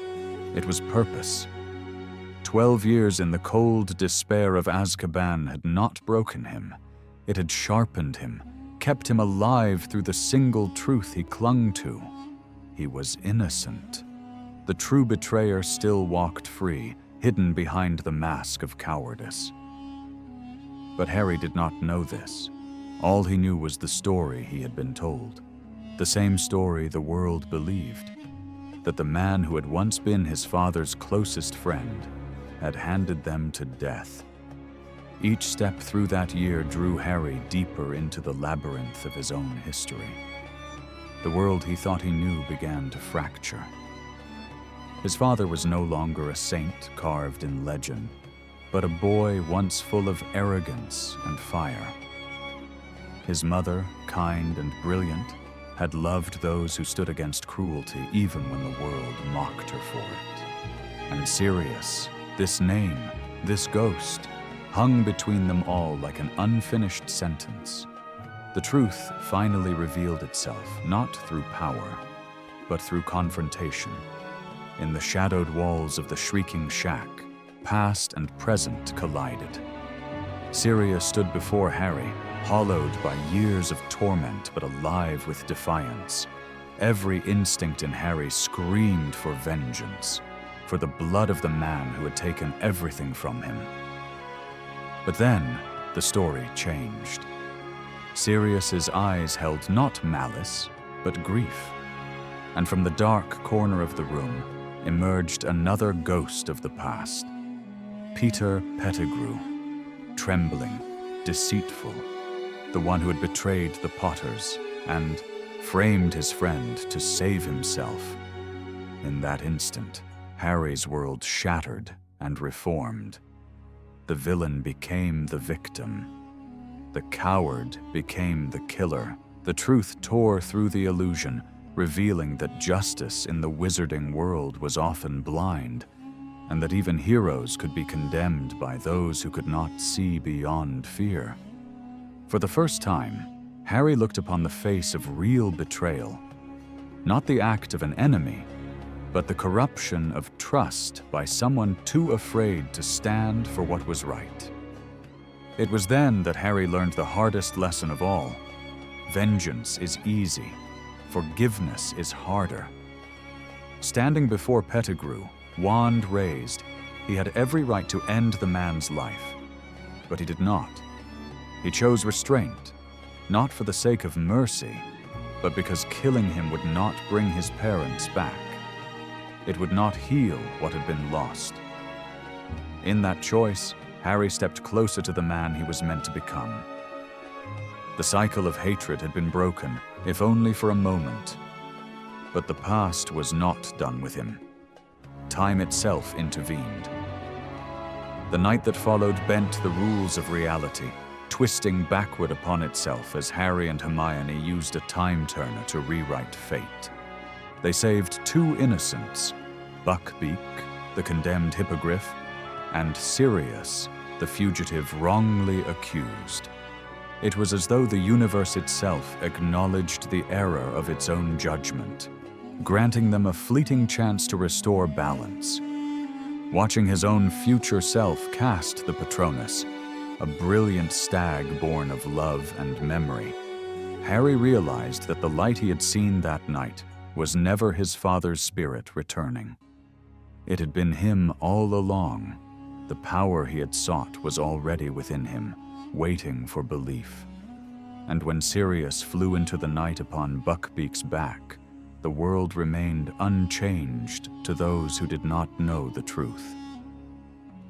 it was purpose. 12 years in the cold despair of Azkaban had not broken him. It had sharpened him, kept him alive through the single truth he clung to. He was innocent. The true betrayer still walked free, hidden behind the mask of cowardice. But Harry did not know this. All he knew was the story he had been told. The same story the world believed. That the man who had once been his father's closest friend had handed them to death. Each step through that year drew Harry deeper into the labyrinth of his own history. The world he thought he knew began to fracture. His father was no longer a saint carved in legend, but a boy once full of arrogance and fire. His mother, kind and brilliant, had loved those who stood against cruelty even when the world mocked her for it. And Sirius, this name, this ghost, hung between them all like an unfinished sentence. The truth finally revealed itself, not through power, but through confrontation. In the shadowed walls of the Shrieking Shack, past and present collided. Sirius stood before Harry, hollowed by years of torment but alive with defiance. Every instinct in Harry screamed for vengeance, for the blood of the man who had taken everything from him. But then, the story changed. Sirius's eyes held not malice, but grief. And from the dark corner of the room emerged another ghost of the past. Peter Pettigrew, trembling, deceitful, the one who had betrayed the Potters and framed his friend to save himself. In that instant, Harry's world shattered and reformed. The villain became the victim. The coward became the killer. The truth tore through the illusion, revealing that justice in the wizarding world was often blind, and that even heroes could be condemned by those who could not see beyond fear. For the first time, Harry looked upon the face of real betrayal, not the act of an enemy, but the corruption of trust by someone too afraid to stand for what was right. It was then that Harry learned the hardest lesson of all. Vengeance is easy. Forgiveness is harder. Standing before Pettigrew, wand raised, he had every right to end the man's life. But he did not. He chose restraint, not for the sake of mercy, but because killing him would not bring his parents back. It would not heal what had been lost. In that choice, Harry stepped closer to the man he was meant to become. The cycle of hatred had been broken, if only for a moment. But the past was not done with him. Time itself intervened. The night that followed bent the rules of reality, twisting backward upon itself as Harry and Hermione used a time-turner to rewrite fate. They saved 2 innocents, Buckbeak, the condemned hippogriff, and Sirius, the fugitive wrongly accused. It was as though the universe itself acknowledged the error of its own judgment, granting them a fleeting chance to restore balance. Watching his own future self cast the Patronus, a brilliant stag born of love and memory, Harry realized that the light he had seen that night was never his father's spirit returning. It had been him all along. The power he had sought was already within him, waiting for belief. And when Sirius flew into the night upon Buckbeak's back, the world remained unchanged to those who did not know the truth.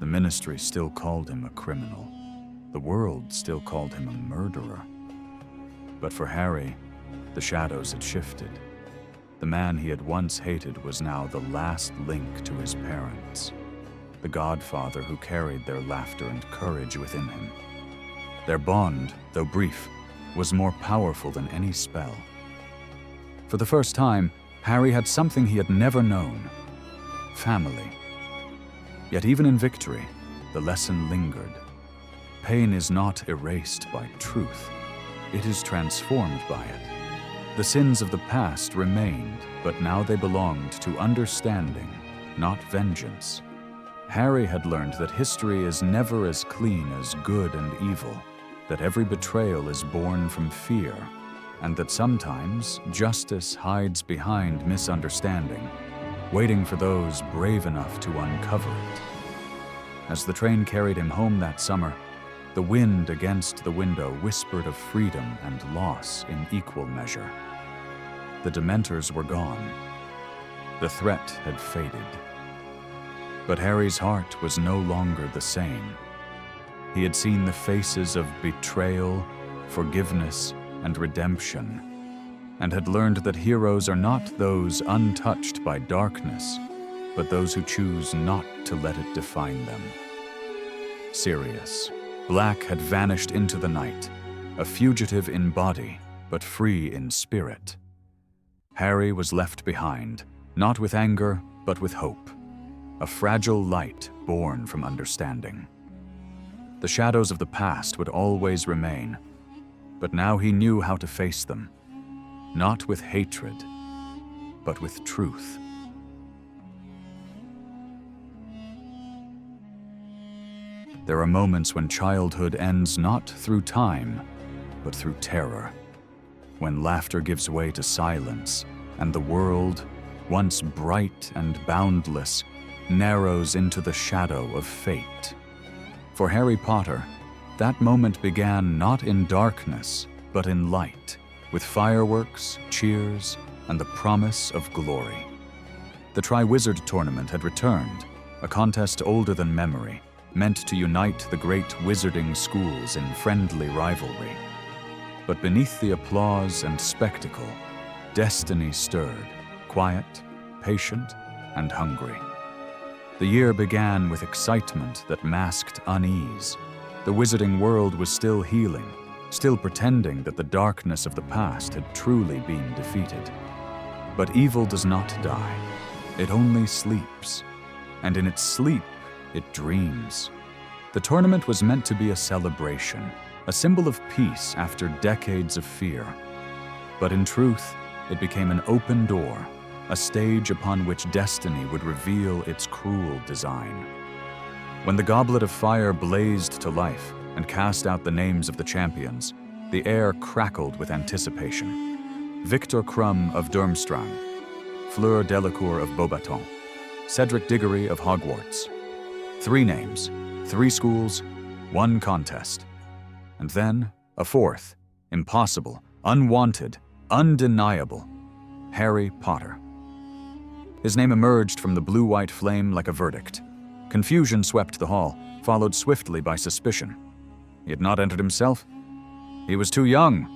The Ministry still called him a criminal. The world still called him a murderer. But for Harry, the shadows had shifted. The man he had once hated was now the last link to his parents, the godfather who carried their laughter and courage within him. Their bond, though brief, was more powerful than any spell. For the first time, Harry had something he had never known: family. Yet even in victory, the lesson lingered. Pain is not erased by truth. It is transformed by it. The sins of the past remained, but now they belonged to understanding, not vengeance. Harry had learned that history is never as clean as good and evil, that every betrayal is born from fear, and that sometimes justice hides behind misunderstanding, waiting for those brave enough to uncover it. As the train carried him home that summer, the wind against the window whispered of freedom and loss in equal measure. The Dementors were gone. The threat had faded. But Harry's heart was no longer the same. He had seen the faces of betrayal, forgiveness, and redemption, and had learned that heroes are not those untouched by darkness, but those who choose not to let it define them. Sirius, Black had vanished into the night, a fugitive in body, but free in spirit. Harry was left behind, not with anger, but with hope, a fragile light born from understanding. The shadows of the past would always remain, but now he knew how to face them, not with hatred, but with truth. There are moments when childhood ends not through time, but through terror. When laughter gives way to silence, and the world, once bright and boundless, narrows into the shadow of fate. For Harry Potter, that moment began not in darkness, but in light, with fireworks, cheers, and the promise of glory. The Triwizard Tournament had returned, a contest older than memory, meant to unite the great wizarding schools in friendly rivalry. But beneath the applause and spectacle, destiny stirred, quiet, patient, and hungry. The year began with excitement that masked unease. The wizarding world was still healing, still pretending that the darkness of the past had truly been defeated. But evil does not die. It only sleeps. And in its sleep, it dreams. The tournament was meant to be a celebration, a symbol of peace after decades of fear. But in truth, it became an open door, a stage upon which destiny would reveal its cruel design. When the Goblet of Fire blazed to life and cast out the names of the champions, the air crackled with anticipation. Victor Krum of Durmstrang, Fleur Delacour of Beauxbaton, Cedric Diggory of Hogwarts. 3 names, 3 schools, 1 contest. And then a 4th, impossible, unwanted, undeniable: Harry Potter. His name emerged from the blue-white flame like a verdict. Confusion swept the hall, followed swiftly by suspicion. He had not entered himself. He was too young.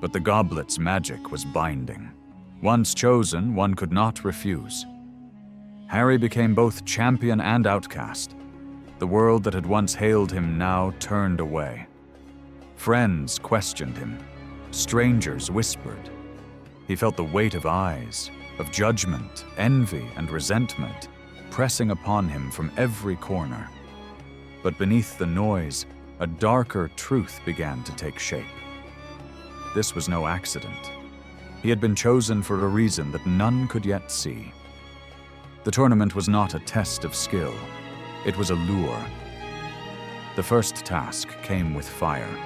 But the goblet's magic was binding. Once chosen, one could not refuse. Harry became both champion and outcast. The world that had once hailed him now turned away. Friends questioned him. Strangers whispered. He felt the weight of eyes, of judgment, envy, and resentment pressing upon him from every corner. But beneath the noise, a darker truth began to take shape. This was no accident. He had been chosen for a reason that none could yet see. The tournament was not a test of skill. It was a lure. The first task came with fire.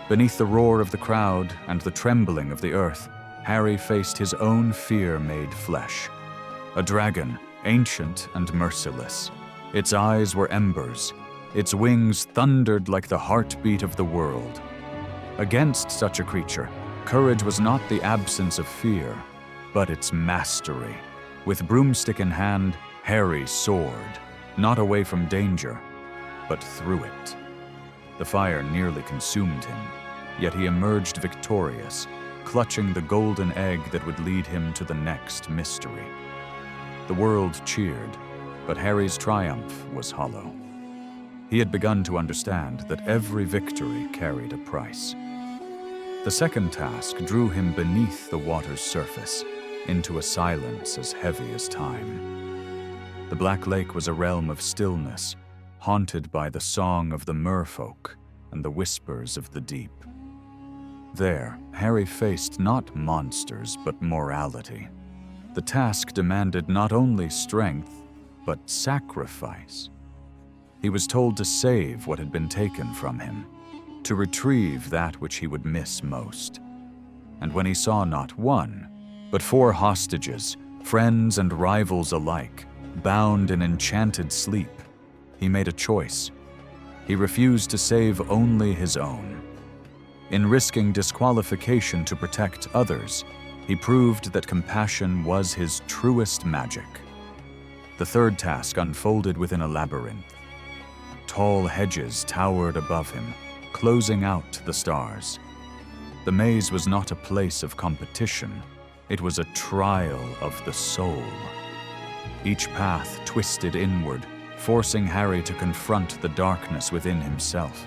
Beneath the roar of the crowd and the trembling of the earth, Harry faced his own fear made flesh. A dragon, ancient and merciless. Its eyes were embers. Its wings thundered like the heartbeat of the world. Against such a creature, courage was not the absence of fear, but its mastery. With broomstick in hand, Harry soared, not away from danger, but through it. The fire nearly consumed him, yet he emerged victorious, clutching the golden egg that would lead him to the next mystery. The world cheered, but Harry's triumph was hollow. He had begun to understand that every victory carried a price. The second task drew him beneath the water's surface, into a silence as heavy as time. The Black Lake was a realm of stillness, haunted by the song of the merfolk and the whispers of the deep. There, Harry faced not monsters, but morality. The task demanded not only strength, but sacrifice. He was told to save what had been taken from him, to retrieve that which he would miss most. And when he saw not one, but 4 hostages, friends and rivals alike, bound in enchanted sleep, he made a choice. He refused to save only his own. In risking disqualification to protect others, he proved that compassion was his truest magic. The third task unfolded within a labyrinth. Tall hedges towered above him, closing out the stars. The maze was not a place of competition. It was a trial of the soul. Each path twisted inward, forcing Harry to confront the darkness within himself.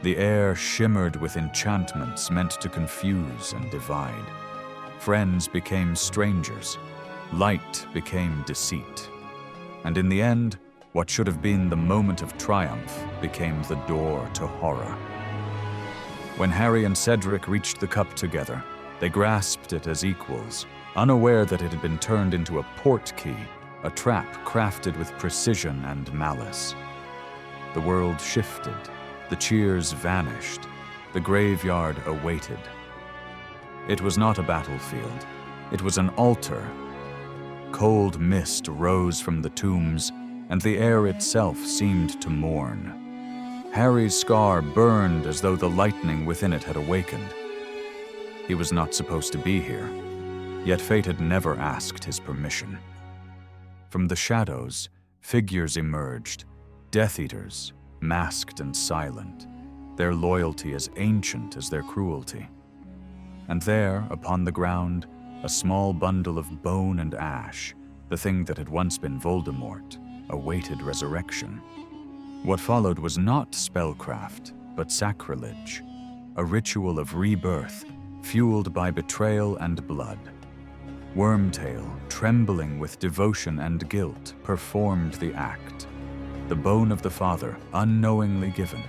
The air shimmered with enchantments meant to confuse and divide. Friends became strangers. Light became deceit. And in the end, what should have been the moment of triumph became the door to horror. When Harry and Cedric reached the cup together, they grasped it as equals, unaware that it had been turned into a portkey, a trap crafted with precision and malice. The world shifted, the cheers vanished, the graveyard awaited. It was not a battlefield, it was an altar. Cold mist rose from the tombs, and the air itself seemed to mourn. Harry's scar burned as though the lightning within it had awakened. He was not supposed to be here, yet fate had never asked his permission. From the shadows, figures emerged, Death Eaters, masked and silent, their loyalty as ancient as their cruelty. And there, upon the ground, a small bundle of bone and ash, the thing that had once been Voldemort, awaited resurrection. What followed was not spellcraft, but sacrilege, a ritual of rebirth fueled by betrayal and blood. Wormtail, trembling with devotion and guilt, performed the act. The bone of the father, unknowingly given,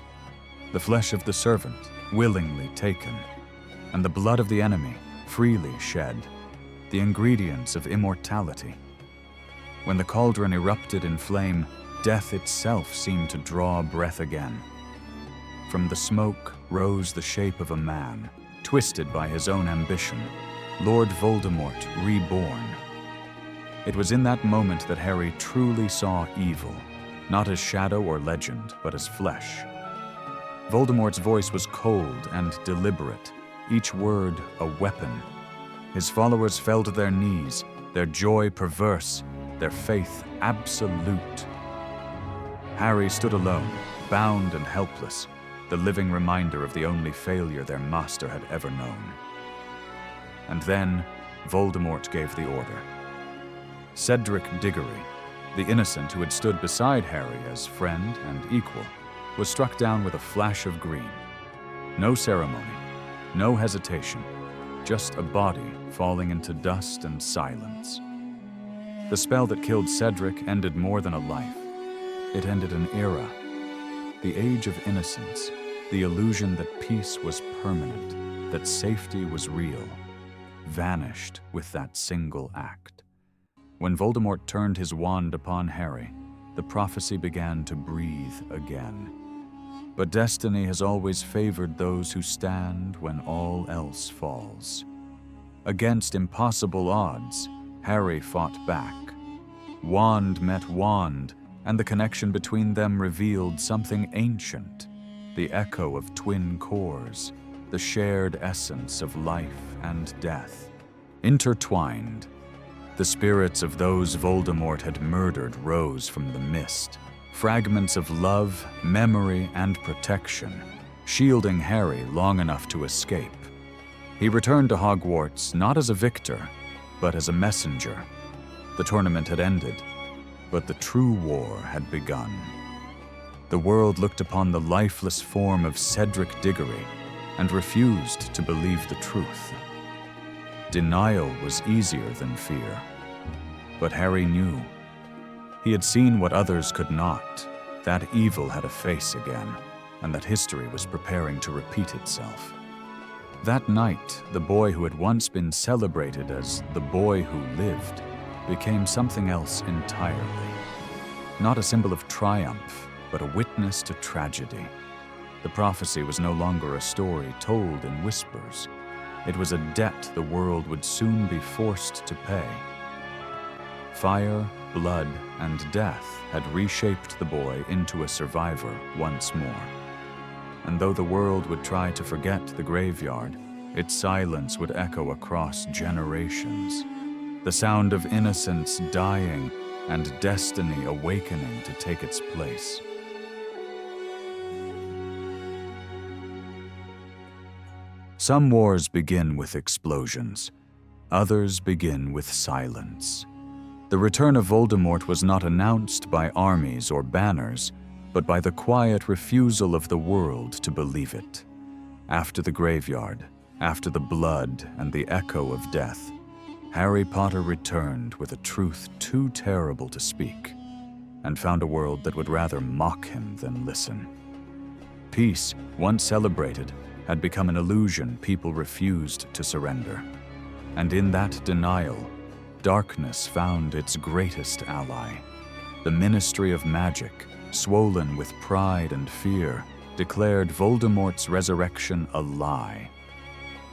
the flesh of the servant, willingly taken, and the blood of the enemy, freely shed, the ingredients of immortality. When the cauldron erupted in flame, death itself seemed to draw breath again. From the smoke rose the shape of a man, twisted by his own ambition, Lord Voldemort reborn. It was in that moment that Harry truly saw evil, not as shadow or legend, but as flesh. Voldemort's voice was cold and deliberate, each word a weapon. His followers fell to their knees, their joy perverse, their faith absolute. Harry stood alone, bound and helpless, the living reminder of the only failure their master had ever known. And then, Voldemort gave the order. Cedric Diggory, the innocent who had stood beside Harry as friend and equal, was struck down with a flash of green, No ceremony, no hesitation, just a body falling into dust and silence. The spell that killed Cedric ended more than a life. It ended an era, the age of innocence, the illusion that peace was permanent, that safety was real, vanished with that single act. When Voldemort turned his wand upon Harry, the prophecy began to breathe again. But destiny has always favored those who stand when all else falls. Against impossible odds, Harry fought back. Wand met wand, and the connection between them revealed something ancient, the echo of twin cores, the shared essence of life and death. Intertwined, the spirits of those Voldemort had murdered rose from the mist, fragments of love, memory, and protection, shielding Harry long enough to escape. He returned to Hogwarts not as a victor, but as a messenger. The tournament had ended, but the true war had begun. The world looked upon the lifeless form of Cedric Diggory and refused to believe the truth. Denial was easier than fear, but Harry knew. He had seen what others could not, that evil had a face again, and that history was preparing to repeat itself. That night, the boy who had once been celebrated as the boy who lived became something else entirely. Not a symbol of triumph, but a witness to tragedy. The prophecy was no longer a story told in whispers. It was a debt the world would soon be forced to pay. Fire, blood, and death had reshaped the boy into a survivor once more. And though the world would try to forget the graveyard, its silence would echo across generations. The sound of innocence dying and destiny awakening to take its place. Some wars begin with explosions. Others begin with silence. The return of Voldemort was not announced by armies or banners, but by the quiet refusal of the world to believe it. After the graveyard, after the blood and the echo of death, Harry Potter returned with a truth too terrible to speak, and found a world that would rather mock him than listen. Peace, once celebrated, had become an illusion people refused to surrender. And in that denial, darkness found its greatest ally. The Ministry of Magic, swollen with pride and fear, declared Voldemort's resurrection a lie.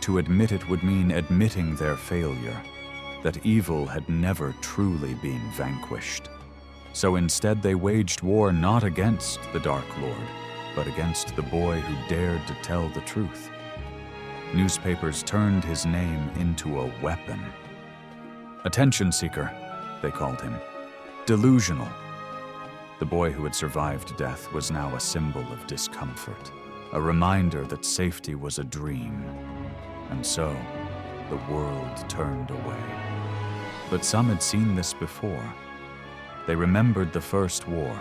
To admit it would mean admitting their failure, that evil had never truly been vanquished. So instead they waged war not against the Dark Lord, but against the boy who dared to tell the truth. Newspapers turned his name into a weapon. Attention seeker, they called him. Delusional. The boy who had survived death was now a symbol of discomfort, a reminder that safety was a dream. And so, the world turned away. But some had seen this before. They remembered the First War,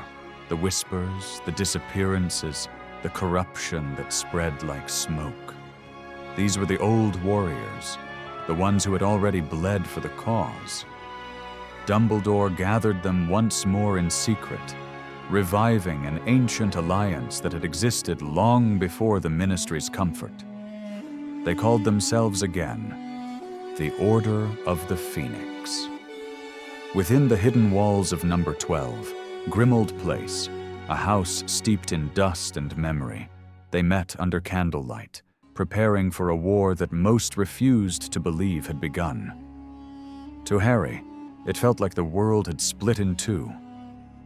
the whispers, the disappearances, the corruption that spread like smoke. These were the old warriors, the ones who had already bled for the cause. Dumbledore gathered them once more in secret, reviving an ancient alliance that had existed long before the Ministry's comfort. They called themselves again the Order of the Phoenix. Within the hidden walls of Number 12, Grimmauld Place, a house steeped in dust and memory, they met under candlelight, preparing for a war that most refused to believe had begun. To Harry, it felt like the world had split in two.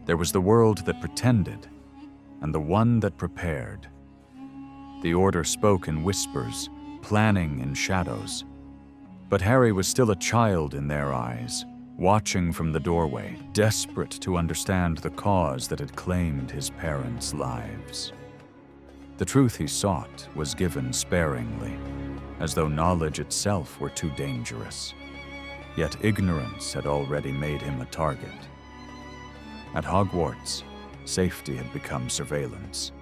There was the world that pretended, and the one that prepared. The Order spoke in whispers, planning in shadows. But Harry was still a child in their eyes, watching from the doorway, desperate to understand the cause that had claimed his parents' lives. The truth he sought was given sparingly, as though knowledge itself were too dangerous. Yet ignorance had already made him a target. At Hogwarts, safety had become surveillance.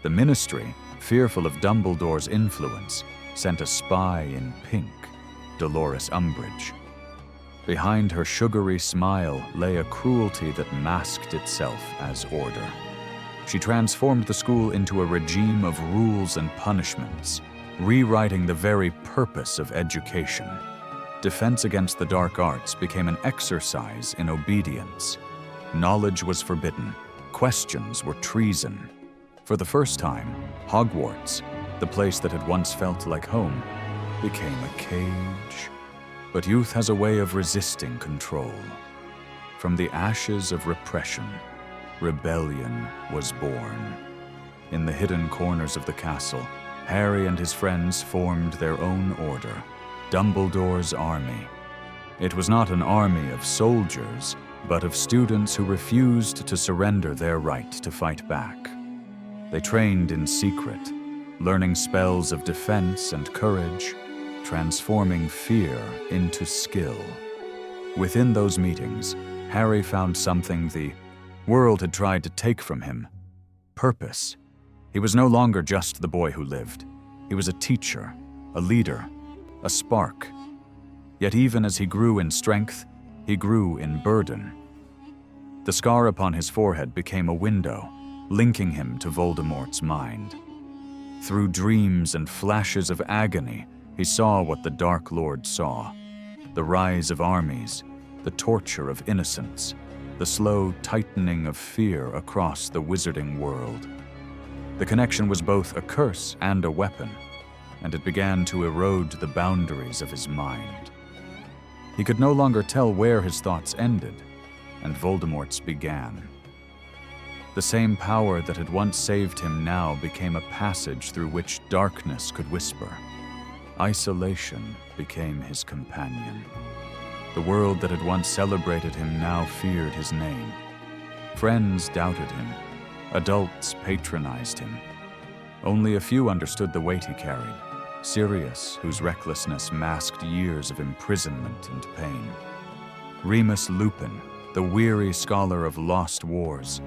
The Ministry, fearful of Dumbledore's influence, sent a spy in pink, Dolores Umbridge. Behind her sugary smile lay a cruelty that masked itself as order. She transformed the school into a regime of rules and punishments, rewriting the very purpose of education. Defense against the dark arts became an exercise in obedience. Knowledge was forbidden. Questions were treason. For the first time, Hogwarts, the place that had once felt like home, became a cage. But youth has a way of resisting control. From the ashes of repression, rebellion was born. In the hidden corners of the castle, Harry and his friends formed their own order, Dumbledore's Army. It was not an army of soldiers, but of students who refused to surrender their right to fight back. They trained in secret, learning spells of defense and courage, transforming fear into skill. Within those meetings, Harry found something the world had tried to take from him: purpose. He was no longer just the boy who lived. He was a teacher, a leader, a spark. Yet even as he grew in strength, he grew in burden. The scar upon his forehead became a window, linking him to Voldemort's mind. Through dreams and flashes of agony, he saw what the Dark Lord saw: the rise of armies, the torture of innocents, the slow tightening of fear across the wizarding world. The connection was both a curse and a weapon, and it began to erode the boundaries of his mind. He could no longer tell where his thoughts ended and Voldemort's began. The same power that had once saved him now became a passage through which darkness could whisper. Isolation became his companion. The world that had once celebrated him now feared his name. Friends doubted him. Adults patronized him. Only a few understood the weight he carried: Sirius, whose recklessness masked years of imprisonment and pain; Remus Lupin, the weary scholar of lost wars;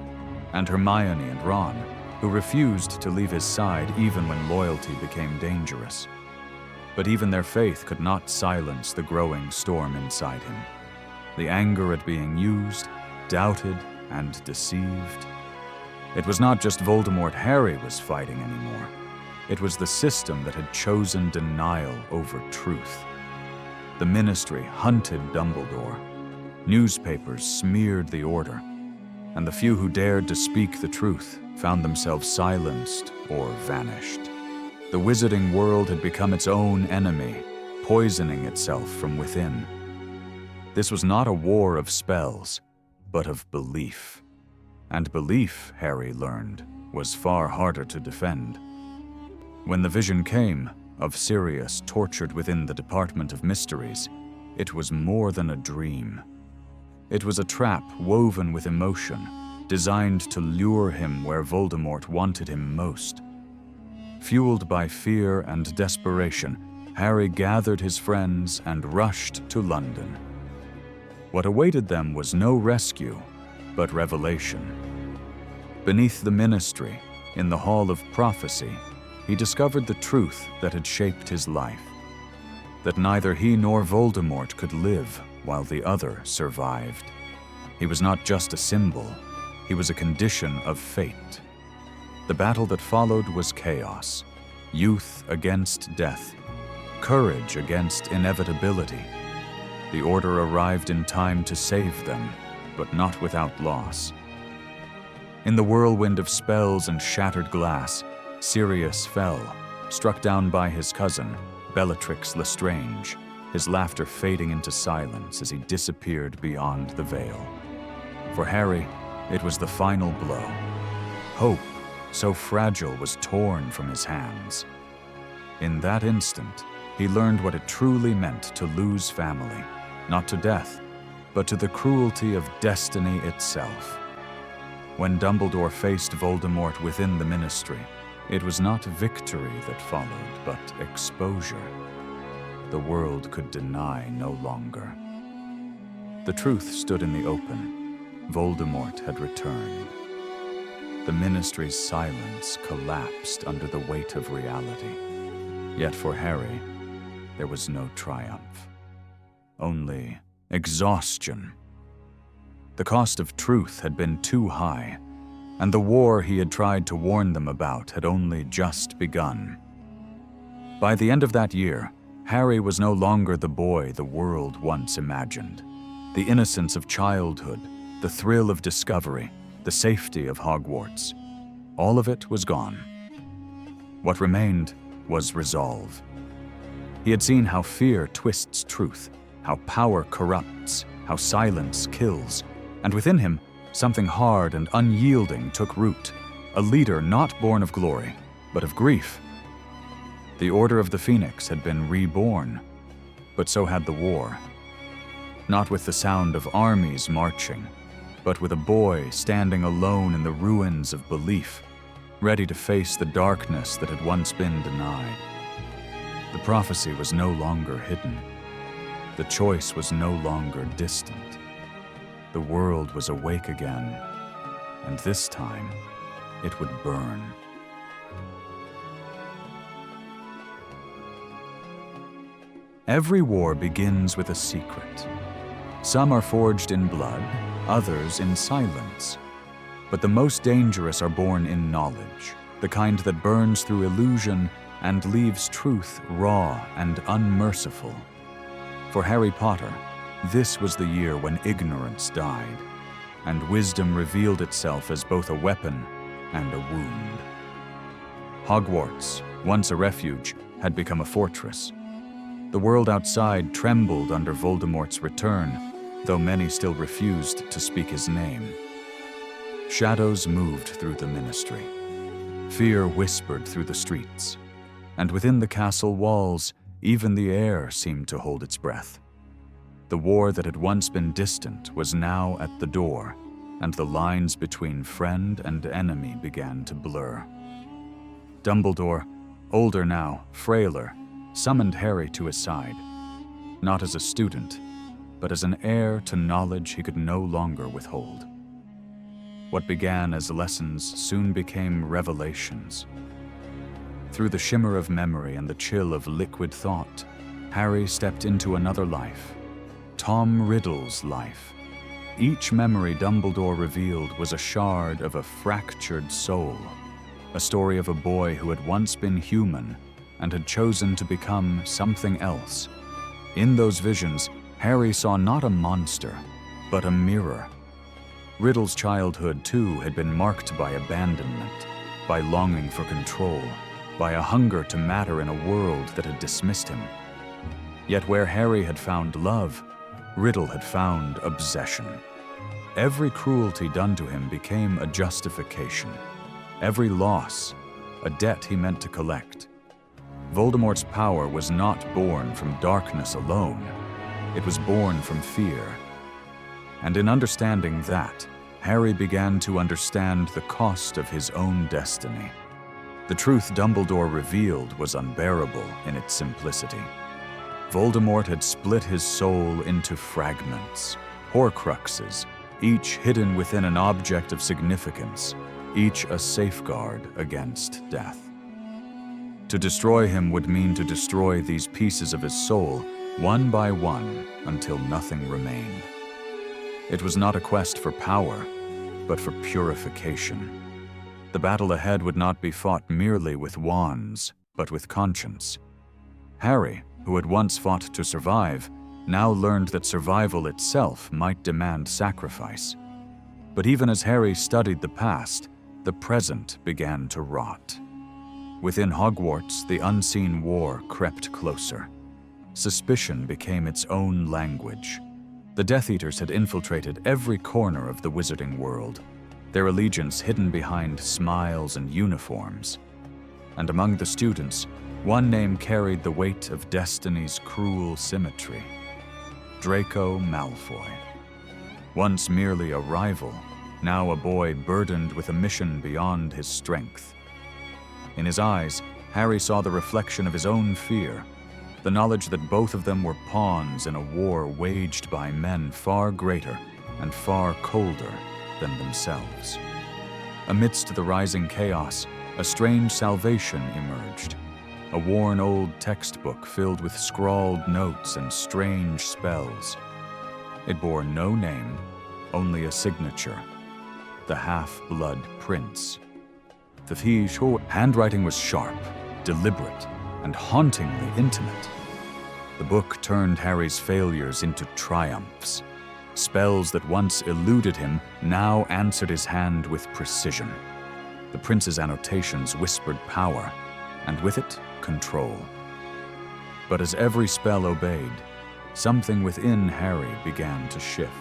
and Hermione and Ron, who refused to leave his side even when loyalty became dangerous. But even their faith could not silence the growing storm inside him. The anger at being used, doubted, and deceived. It was not just Voldemort Harry was fighting anymore. It was the system that had chosen denial over truth. The Ministry hunted Dumbledore. Newspapers smeared the Order. And the few who dared to speak the truth found themselves silenced or vanished. The wizarding world had become its own enemy, poisoning itself from within. This was not a war of spells, but of belief. And belief, Harry learned, was far harder to defend. When the vision came of Sirius tortured within the Department of Mysteries, it was more than a dream. It was a trap woven with emotion, designed to lure him where Voldemort wanted him most. Fueled by fear and desperation, Harry gathered his friends and rushed to London. What awaited them was no rescue, but revelation. Beneath the Ministry, in the Hall of Prophecy, he discovered the truth that had shaped his life: that neither he nor Voldemort could live while the other survived. He was not just a symbol, he was a condition of fate. The battle that followed was chaos: youth against death, courage against inevitability. The Order arrived in time to save them, but not without loss. In the whirlwind of spells and shattered glass, Sirius fell, struck down by his cousin, Bellatrix Lestrange, his laughter fading into silence as he disappeared beyond the veil. For Harry, it was the final blow. Hope, so fragile, was torn from his hands. In that instant, he learned what it truly meant to lose family, not to death, but to the cruelty of destiny itself. When Dumbledore faced Voldemort within the Ministry, it was not victory that followed, but exposure. The world could deny no longer. The truth stood in the open. Voldemort had returned. the ministry's silence collapsed under the weight of reality. Yet for Harry, there was no triumph, only exhaustion. The cost of truth had been too high, and the war he had tried to warn them about had only just begun. By the end of that year, Harry was no longer the boy the world once imagined. The innocence of childhood, the thrill of discovery, the safety of Hogwarts, all of it was gone. What remained was resolve. He had seen how fear twists truth, how power corrupts, how silence kills, and within him, something hard and unyielding took root, a leader not born of glory, but of grief. The Order of the Phoenix had been reborn, but so had the war. Not with the sound of armies marching, but with a boy standing alone in the ruins of belief, ready to face the darkness that had once been denied. The prophecy was no longer hidden. The choice was no longer distant. The world was awake again, and this time it would burn. Every war begins with a secret. Some are forged in blood, others in silence. But the most dangerous are born in knowledge, the kind that burns through illusion and leaves truth raw and unmerciful. For Harry Potter, this was the year when ignorance died, and wisdom revealed itself as both a weapon and a wound. Hogwarts, once a refuge, had become a fortress. The world outside trembled under Voldemort's return, though many still refused to speak his name. Shadows moved through the ministry. Fear whispered through the streets. And within the castle walls, even the air seemed to hold its breath. The war that had once been distant was now at the door, and the lines between friend and enemy began to blur. Dumbledore, older now, frailer, summoned Harry to his side, not as a student, but as an heir to knowledge he could no longer withhold. What began as lessons soon became revelations. Through the shimmer of memory and the chill of liquid thought, Harry stepped into another life, Tom Riddle's life. Each memory Dumbledore revealed was a shard of a fractured soul, a story of a boy who had once been human and had chosen to become something else. In those visions, Harry saw not a monster, but a mirror. Riddle's childhood, too, had been marked by abandonment, by longing for control, by a hunger to matter in a world that had dismissed him. Yet where Harry had found love, Riddle had found obsession. Every cruelty done to him became a justification. Every loss, a debt he meant to collect. Voldemort's power was not born from darkness alone. It was born from fear. And in understanding that, Harry began to understand the cost of his own destiny. The truth Dumbledore revealed was unbearable in its simplicity. Voldemort had split his soul into fragments, Horcruxes, each hidden within an object of significance, each a safeguard against death. To destroy him would mean to destroy these pieces of his soul, one by one, until nothing remained. It was not a quest for power, but for purification. The battle ahead would not be fought merely with wands, but with conscience. Harry, who had once fought to survive, now learned that survival itself might demand sacrifice. But even as Harry studied the past, the present began to rot. Within Hogwarts, the unseen war crept closer. Suspicion became its own language. The Death Eaters had infiltrated every corner of the wizarding world, their allegiance hidden behind smiles and uniforms. And among the students, one name carried the weight of destiny's cruel symmetry: Draco Malfoy. Once merely a rival, now a boy burdened with a mission beyond his strength. In his eyes, Harry saw the reflection of his own fear, the knowledge that both of them were pawns in a war waged by men far greater and far colder than themselves. Amidst the rising chaos, a strange salvation emerged. A worn old textbook filled with scrawled notes and strange spells. It bore no name, only a signature, the Half-Blood Prince. The Fi's handwriting was sharp, deliberate, and hauntingly intimate. The book turned Harry's failures into triumphs. Spells that once eluded him now answered his hand with precision. The prince's annotations whispered power, and with it, control. But as every spell obeyed, something within Harry began to shift.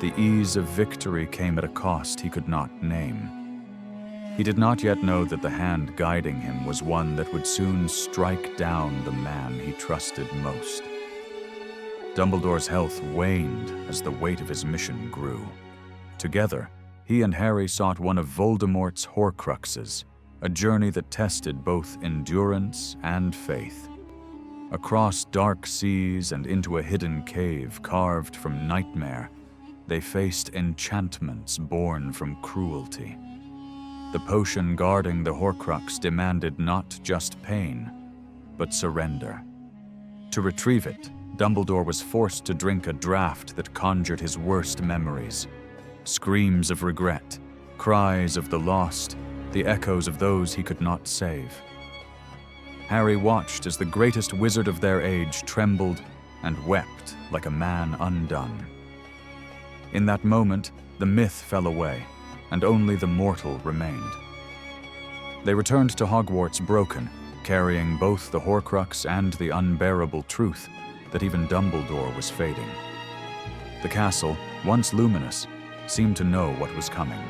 The ease of victory came at a cost he could not name. He did not yet know that the hand guiding him was one that would soon strike down the man he trusted most. Dumbledore's health waned as the weight of his mission grew. Together, he and Harry sought one of Voldemort's Horcruxes, a journey that tested both endurance and faith. Across dark seas and into a hidden cave carved from nightmare, they faced enchantments born from cruelty. The potion guarding the Horcrux demanded not just pain, but surrender. To retrieve it, Dumbledore was forced to drink a draught that conjured his worst memories. Screams of regret, cries of the lost, the echoes of those he could not save. Harry watched as the greatest wizard of their age trembled and wept like a man undone. In that moment, the myth fell away, and only the mortal remained. They returned to Hogwarts broken, carrying both the Horcrux and the unbearable truth that even Dumbledore was fading. The castle, once luminous, seemed to know what was coming.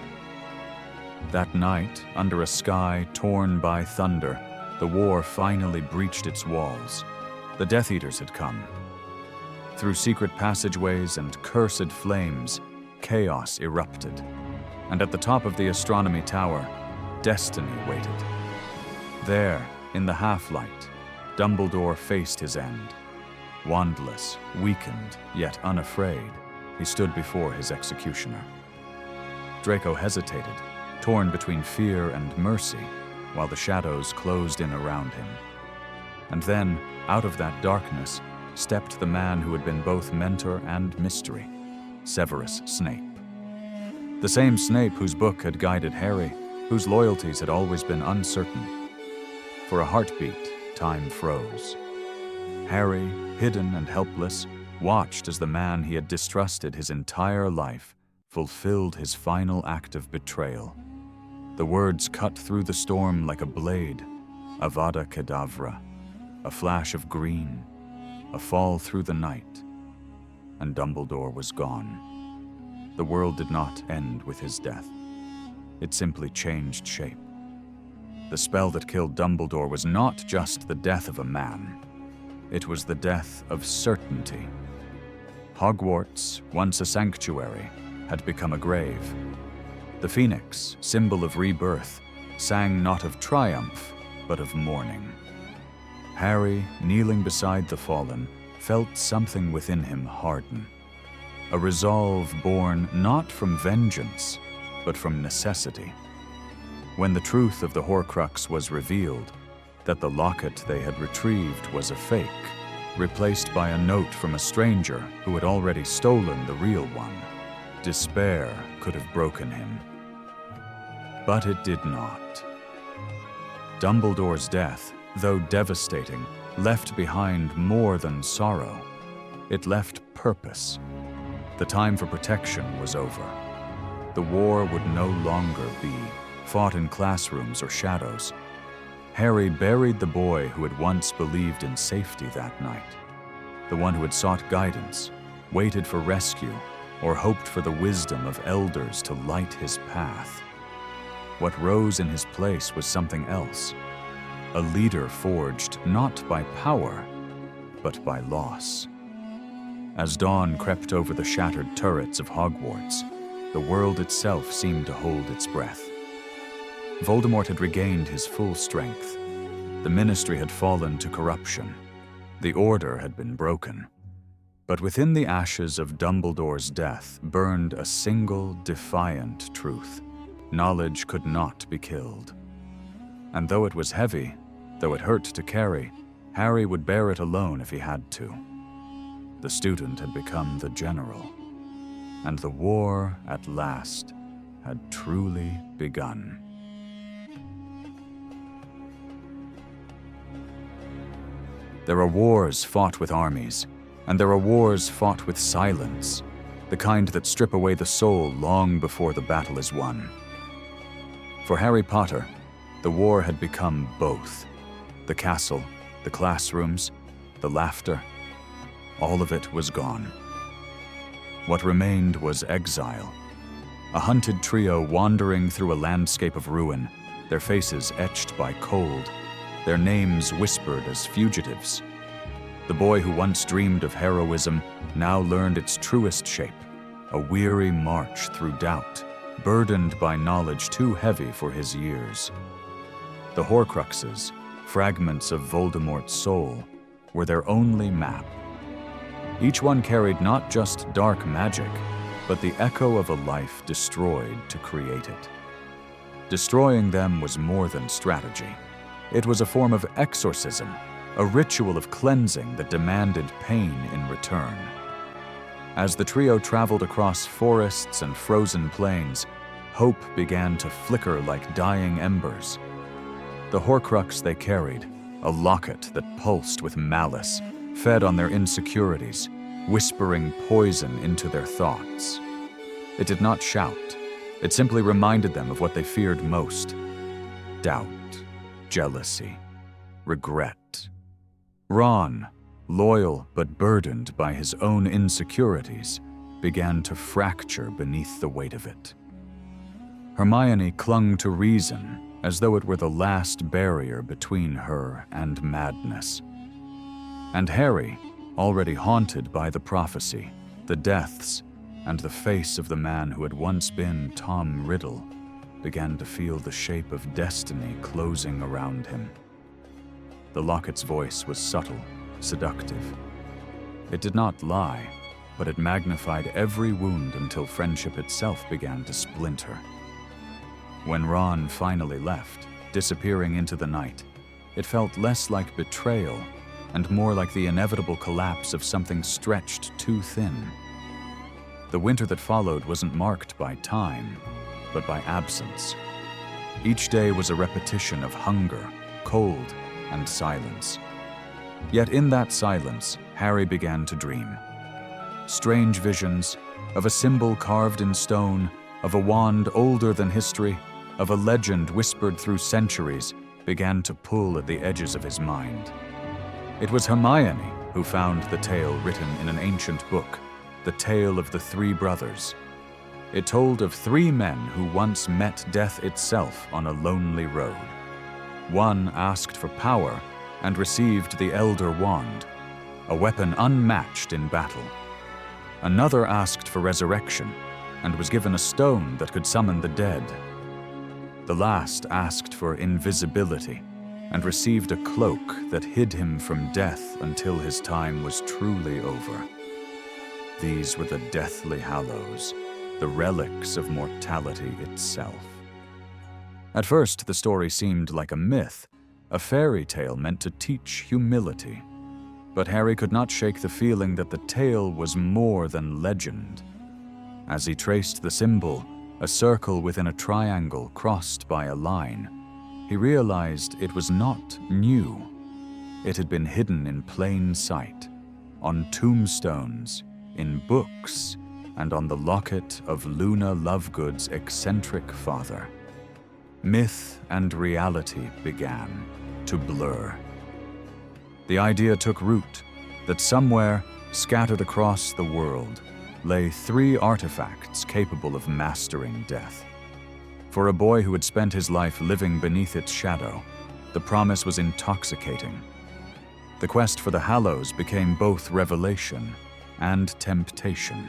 That night, under a sky torn by thunder, the war finally breached its walls. The Death Eaters had come. Through secret passageways and cursed flames, chaos erupted. And at the top of the astronomy tower, destiny waited. There, in the half-light, Dumbledore faced his end. Wandless, weakened, yet unafraid, he stood before his executioner. Draco hesitated, torn between fear and mercy, while the shadows closed in around him. And then, out of that darkness, stepped the man who had been both mentor and mystery, Severus Snape. The same Snape whose book had guided Harry, whose loyalties had always been uncertain. For a heartbeat, time froze. Harry, hidden and helpless, watched as the man he had distrusted his entire life fulfilled his final act of betrayal. The words cut through the storm like a blade, Avada Kedavra, a flash of green, a fall through the night, and Dumbledore was gone. The world did not end with his death. It simply changed shape. The spell that killed Dumbledore was not just the death of a man. It was the death of certainty. Hogwarts, once a sanctuary, had become a grave. The Phoenix, symbol of rebirth, sang not of triumph, but of mourning. Harry, kneeling beside the fallen, felt something within him harden. A resolve born not from vengeance, but from necessity. When the truth of the Horcrux was revealed, that the locket they had retrieved was a fake, replaced by a note from a stranger who had already stolen the real one, despair could have broken him. But it did not. Dumbledore's death, though devastating, left behind more than sorrow. It left purpose. The time for protection was over. The war would no longer be fought in classrooms or shadows. Harry buried the boy who had once believed in safety that night, the one who had sought guidance, waited for rescue, or hoped for the wisdom of elders to light his path. What rose in his place was something else, a leader forged not by power, but by loss. As dawn crept over the shattered turrets of Hogwarts, the world itself seemed to hold its breath. Voldemort had regained his full strength. The Ministry had fallen to corruption. The Order had been broken. But within the ashes of Dumbledore's death burned a single defiant truth. knowledge could not be killed. And though it was heavy, though it hurt to carry, Harry would bear it alone if he had to. The student had become the general, and the war, at last, had truly begun. There are wars fought with armies, and there are wars fought with silence, the kind that strip away the soul long before the battle is won. For Harry Potter, the war had become both. The castle, the classrooms, the laughter, all of it was gone. What remained was exile, a hunted trio wandering through a landscape of ruin, their faces etched by cold, their names whispered as fugitives. The boy who once dreamed of heroism now learned its truest shape, a weary march through doubt, burdened by knowledge too heavy for his years. The Horcruxes, fragments of Voldemort's soul, were their only map. Each one carried not just dark magic, but the echo of a life destroyed to create it. Destroying them was more than strategy. It was a form of exorcism, a ritual of cleansing that demanded pain in return. As the trio traveled across forests and frozen plains, hope began to flicker like dying embers. The Horcrux they carried, a locket that pulsed with malice, fed on their insecurities, whispering poison into their thoughts. It did not shout. It simply reminded them of what they feared most: doubt, jealousy, regret. Ron, loyal but burdened by his own insecurities, began to fracture beneath the weight of it. Hermione clung to reason as though it were the last barrier between her and madness. And Harry, already haunted by the prophecy, the deaths, and the face of the man who had once been Tom Riddle, began to feel the shape of destiny closing around him. The locket's voice was subtle, seductive. It did not lie, but it magnified every wound until friendship itself began to splinter. When Ron finally left, disappearing into the night, it felt less like betrayal and more like the inevitable collapse of something stretched too thin. The winter that followed wasn't marked by time, but by absence. Each day was a repetition of hunger, cold, and silence. Yet in that silence, Harry began to dream. Strange visions of a symbol carved in stone, of a wand older than history, of a legend whispered through centuries, began to pull at the edges of his mind. It was Hermione who found the tale written in an ancient book, the tale of the three brothers. It told of three men who once met death itself on a lonely road. One asked for power and received the Elder Wand, a weapon unmatched in battle. Another asked for resurrection and was given a stone that could summon the dead. The last asked for invisibility and received a cloak that hid him from death until his time was truly over. These were the Deathly Hallows, the relics of mortality itself. At first, the story seemed like a myth, a fairy tale meant to teach humility. But Harry could not shake the feeling that the tale was more than legend. As he traced the symbol, a circle within a triangle crossed by a line, he realized it was not new. It had been hidden in plain sight, on tombstones, in books, and on the locket of Luna Lovegood's eccentric father. Myth and reality began to blur. The idea took root that somewhere, scattered across the world, lay three artifacts capable of mastering death. For a boy who had spent his life living beneath its shadow, the promise was intoxicating. The quest for the Hallows became both revelation and temptation.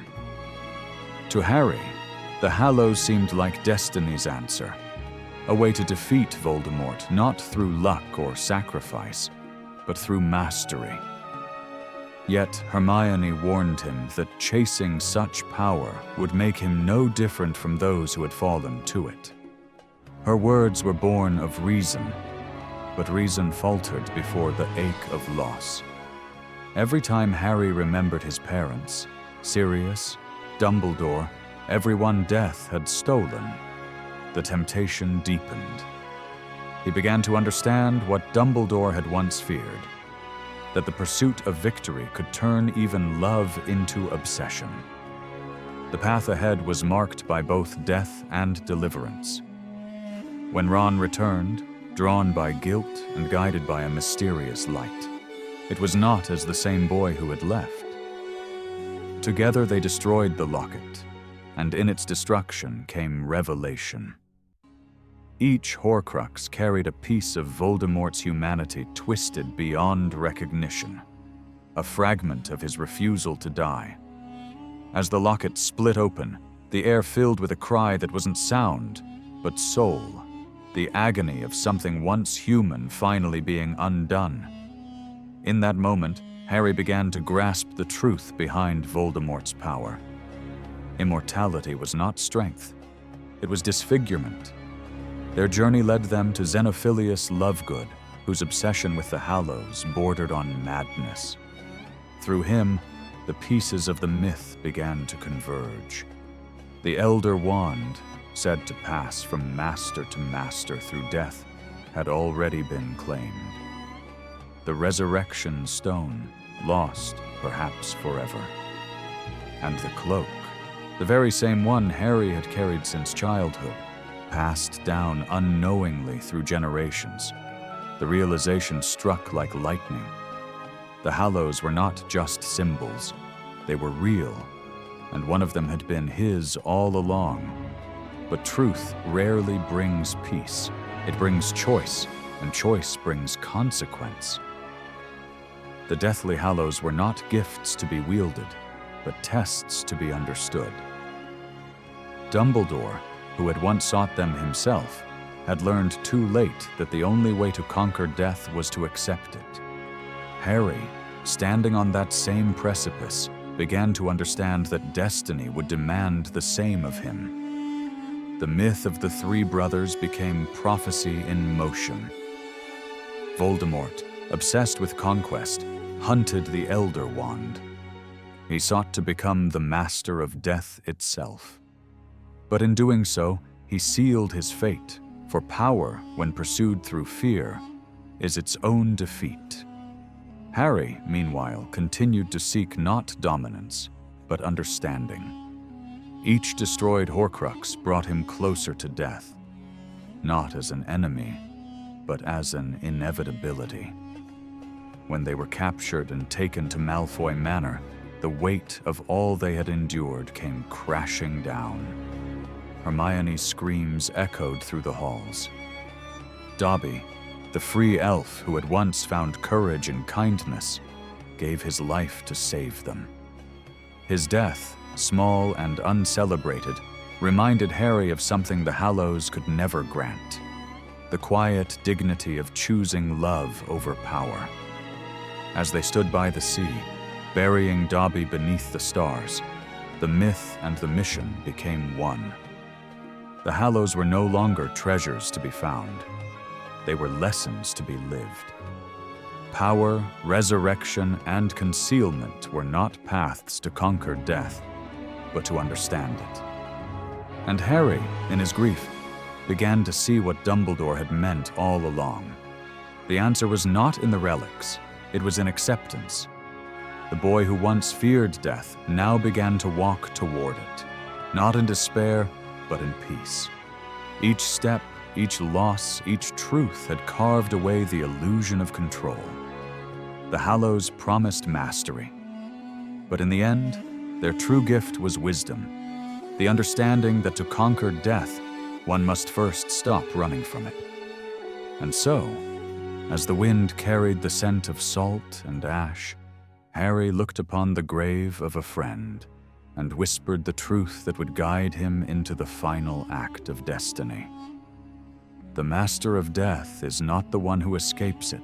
To Harry, the Hallows seemed like destiny's answer, a way to defeat Voldemort not through luck or sacrifice, but through mastery. Yet Hermione warned him that chasing such power would make him no different from those who had fallen to it. Her words were born of reason, but reason faltered before the ache of loss. Every time Harry remembered his parents, Sirius, Dumbledore, everyone death had stolen, the temptation deepened. He began to understand what Dumbledore had once feared, that the pursuit of victory could turn even love into obsession. The path ahead was marked by both death and deliverance. When Ron returned, drawn by guilt and guided by a mysterious light, it was not as the same boy who had left. Together they destroyed the locket, and in its destruction came revelation. Each Horcrux carried a piece of Voldemort's humanity twisted beyond recognition, a fragment of his refusal to die. As the locket split open, the air filled with a cry that wasn't sound, but soul, the agony of something once human finally being undone. In that moment, Harry began to grasp the truth behind Voldemort's power. Immortality was not strength, it was disfigurement. Their journey led them to Xenophilius Lovegood, whose obsession with the Hallows bordered on madness. Through him, the pieces of the myth began to converge. The Elder Wand, said to pass from master to master through death, had already been claimed. The Resurrection Stone, lost, perhaps forever. And the cloak, the very same one Harry had carried since childhood, passed down unknowingly through generations. The realization struck like lightning. The Hallows were not just symbols, they were real, and one of them had been his all along. But truth rarely brings peace. It brings choice, and choice brings consequence. The Deathly Hallows were not gifts to be wielded, but tests to be understood. Dumbledore, who had once sought them himself, had learned too late that the only way to conquer death was to accept it. Harry, standing on that same precipice, began to understand that destiny would demand the same of him. The myth of the three brothers became prophecy in motion. Voldemort, obsessed with conquest, hunted the Elder Wand. He sought to become the master of death itself. But in doing so, he sealed his fate, for power, when pursued through fear, is its own defeat. Harry, meanwhile, continued to seek not dominance, but understanding. Each destroyed Horcrux brought him closer to death, not as an enemy, but as an inevitability. When they were captured and taken to Malfoy Manor, the weight of all they had endured came crashing down. Hermione's screams echoed through the halls. Dobby, the free elf who had once found courage in kindness, gave his life to save them. His death, small and uncelebrated, reminded Harry of something the Hallows could never grant: the quiet dignity of choosing love over power. As they stood by the sea, burying Dobby beneath the stars, the myth and the mission became one. The Hallows were no longer treasures to be found. They were lessons to be lived. Power, resurrection, and concealment were not paths to conquer death, but to understand it. And Harry, in his grief, began to see what Dumbledore had meant all along. The answer was not in the relics, it was in acceptance. The boy who once feared death now began to walk toward it, not in despair, but in peace. Each step, each loss, each truth had carved away the illusion of control. The Hallows promised mastery, but in the end, their true gift was wisdom, the understanding that to conquer death, one must first stop running from it. And so, as the wind carried the scent of salt and ash, Harry looked upon the grave of a friend and whispered the truth that would guide him into the final act of destiny. The master of death is not the one who escapes it,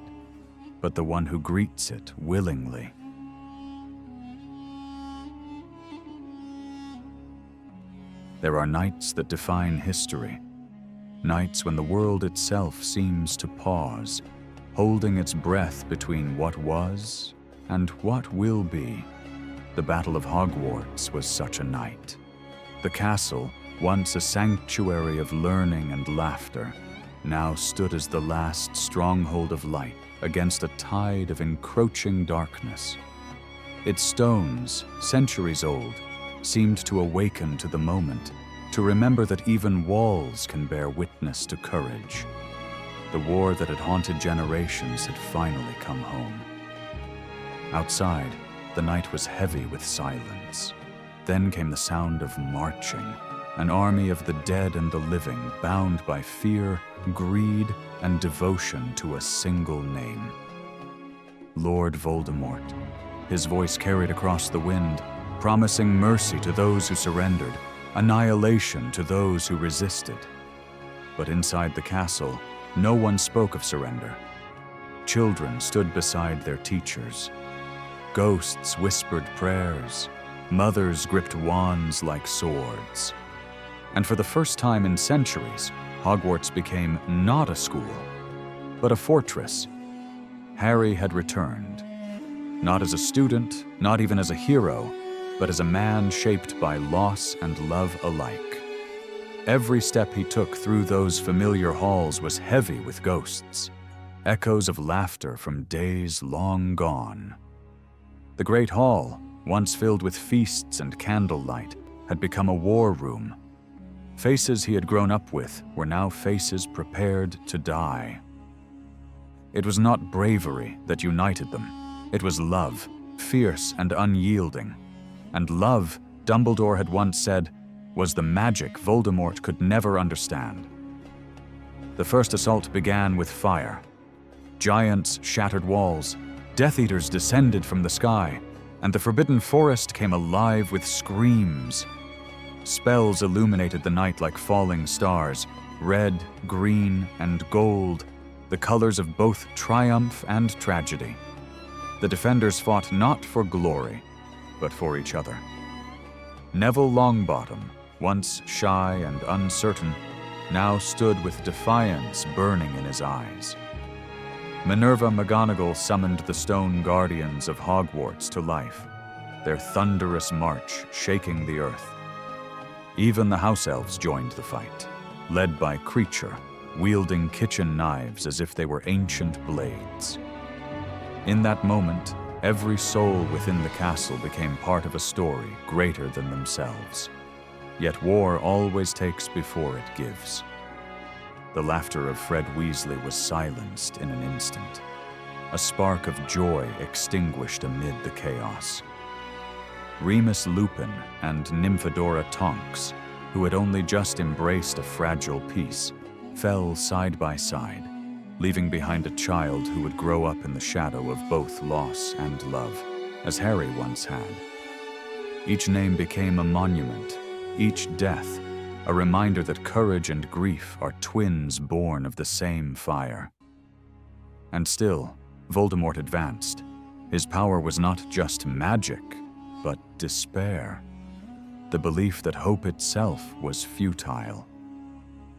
but the one who greets it willingly. There are nights that define history, nights when the world itself seems to pause, holding its breath between what was and what will be. The Battle of Hogwarts was such a night. The castle, once a sanctuary of learning and laughter, now stood as the last stronghold of light against a tide of encroaching darkness. Its stones, centuries old, seemed to awaken to the moment, to remember that even walls can bear witness to courage. The war that had haunted generations had finally come home. Outside, the night was heavy with silence. Then came the sound of marching, an army of the dead and the living, bound by fear, greed, and devotion to a single name. Lord Voldemort. His voice carried across the wind, promising mercy to those who surrendered, annihilation to those who resisted. But inside the castle, no one spoke of surrender. Children stood beside their teachers. Ghosts whispered prayers. Mothers gripped wands like swords. And for the first time in centuries, Hogwarts became not a school, but a fortress. Harry had returned. Not as a student, not even as a hero, but as a man shaped by loss and love alike. Every step he took through those familiar halls was heavy with ghosts, echoes of laughter from days long gone. The Great Hall, once filled with feasts and candlelight, had become a war room. Faces he had grown up with were now faces prepared to die. It was not bravery that united them. It was love, fierce and unyielding. And love, Dumbledore had once said, was the magic Voldemort could never understand. The first assault began with fire. Giants shattered walls, Death Eaters descended from the sky, and the Forbidden Forest came alive with screams. Spells illuminated the night like falling stars, red, green, and gold, the colors of both triumph and tragedy. The defenders fought not for glory, but for each other. Neville Longbottom, once shy and uncertain, now stood with defiance burning in his eyes. Minerva McGonagall summoned the Stone Guardians of Hogwarts to life, their thunderous march shaking the earth. Even the House Elves joined the fight, led by Kreacher, wielding kitchen knives as if they were ancient blades. In that moment, every soul within the castle became part of a story greater than themselves. Yet war always takes before it gives. The laughter of Fred Weasley was silenced in an instant. A spark of joy extinguished amid the chaos. Remus Lupin and Nymphadora Tonks, who had only just embraced a fragile peace, fell side by side, leaving behind a child who would grow up in the shadow of both loss and love, as Harry once had. Each name became a monument, each death a reminder that courage and grief are twins born of the same fire. And still, Voldemort advanced. His power was not just magic, but despair. The belief that hope itself was futile.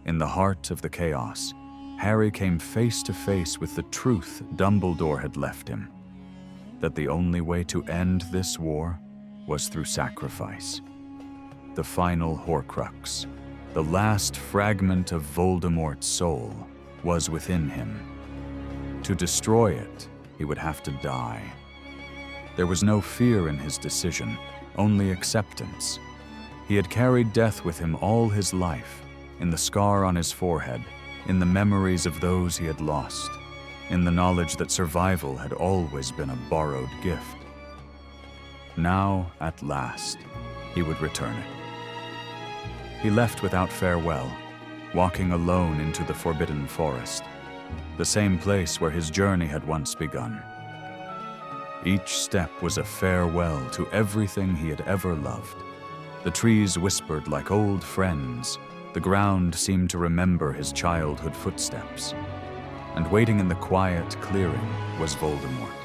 In the heart of the chaos, Harry came face to face with the truth Dumbledore had left him, that the only way to end this war was through sacrifice. The final Horcrux, the last fragment of Voldemort's soul, was within him. To destroy it, he would have to die. There was no fear in his decision, only acceptance. He had carried death with him all his life, in the scar on his forehead, in the memories of those he had lost, in the knowledge that survival had always been a borrowed gift. Now, at last, he would return it. He left without farewell, walking alone into the Forbidden Forest, the same place where his journey had once begun. Each step was a farewell to everything he had ever loved. The trees whispered like old friends, the ground seemed to remember his childhood footsteps. And waiting in the quiet clearing was Voldemort,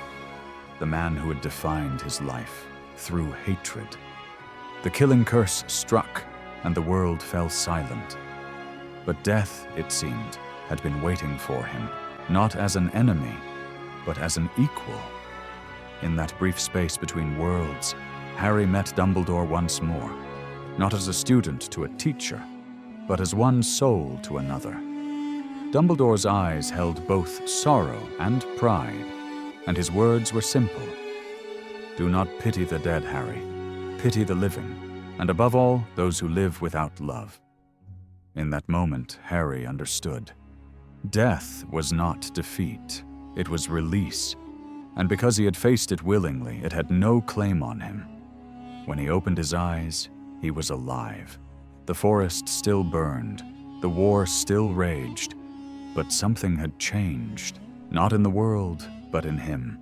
the man who had defined his life through hatred. The killing curse struck, and the world fell silent. But death, it seemed, had been waiting for him, not as an enemy, but as an equal. In that brief space between worlds, Harry met Dumbledore once more, not as a student to a teacher, but as one soul to another. Dumbledore's eyes held both sorrow and pride, and his words were simple. Do not pity the dead, Harry. Pity the living, and above all, those who live without love. In that moment, Harry understood. Death was not defeat, it was release, and because he had faced it willingly, it had no claim on him. When he opened his eyes, he was alive. The forest still burned, the war still raged, but something had changed, not in the world, but in him.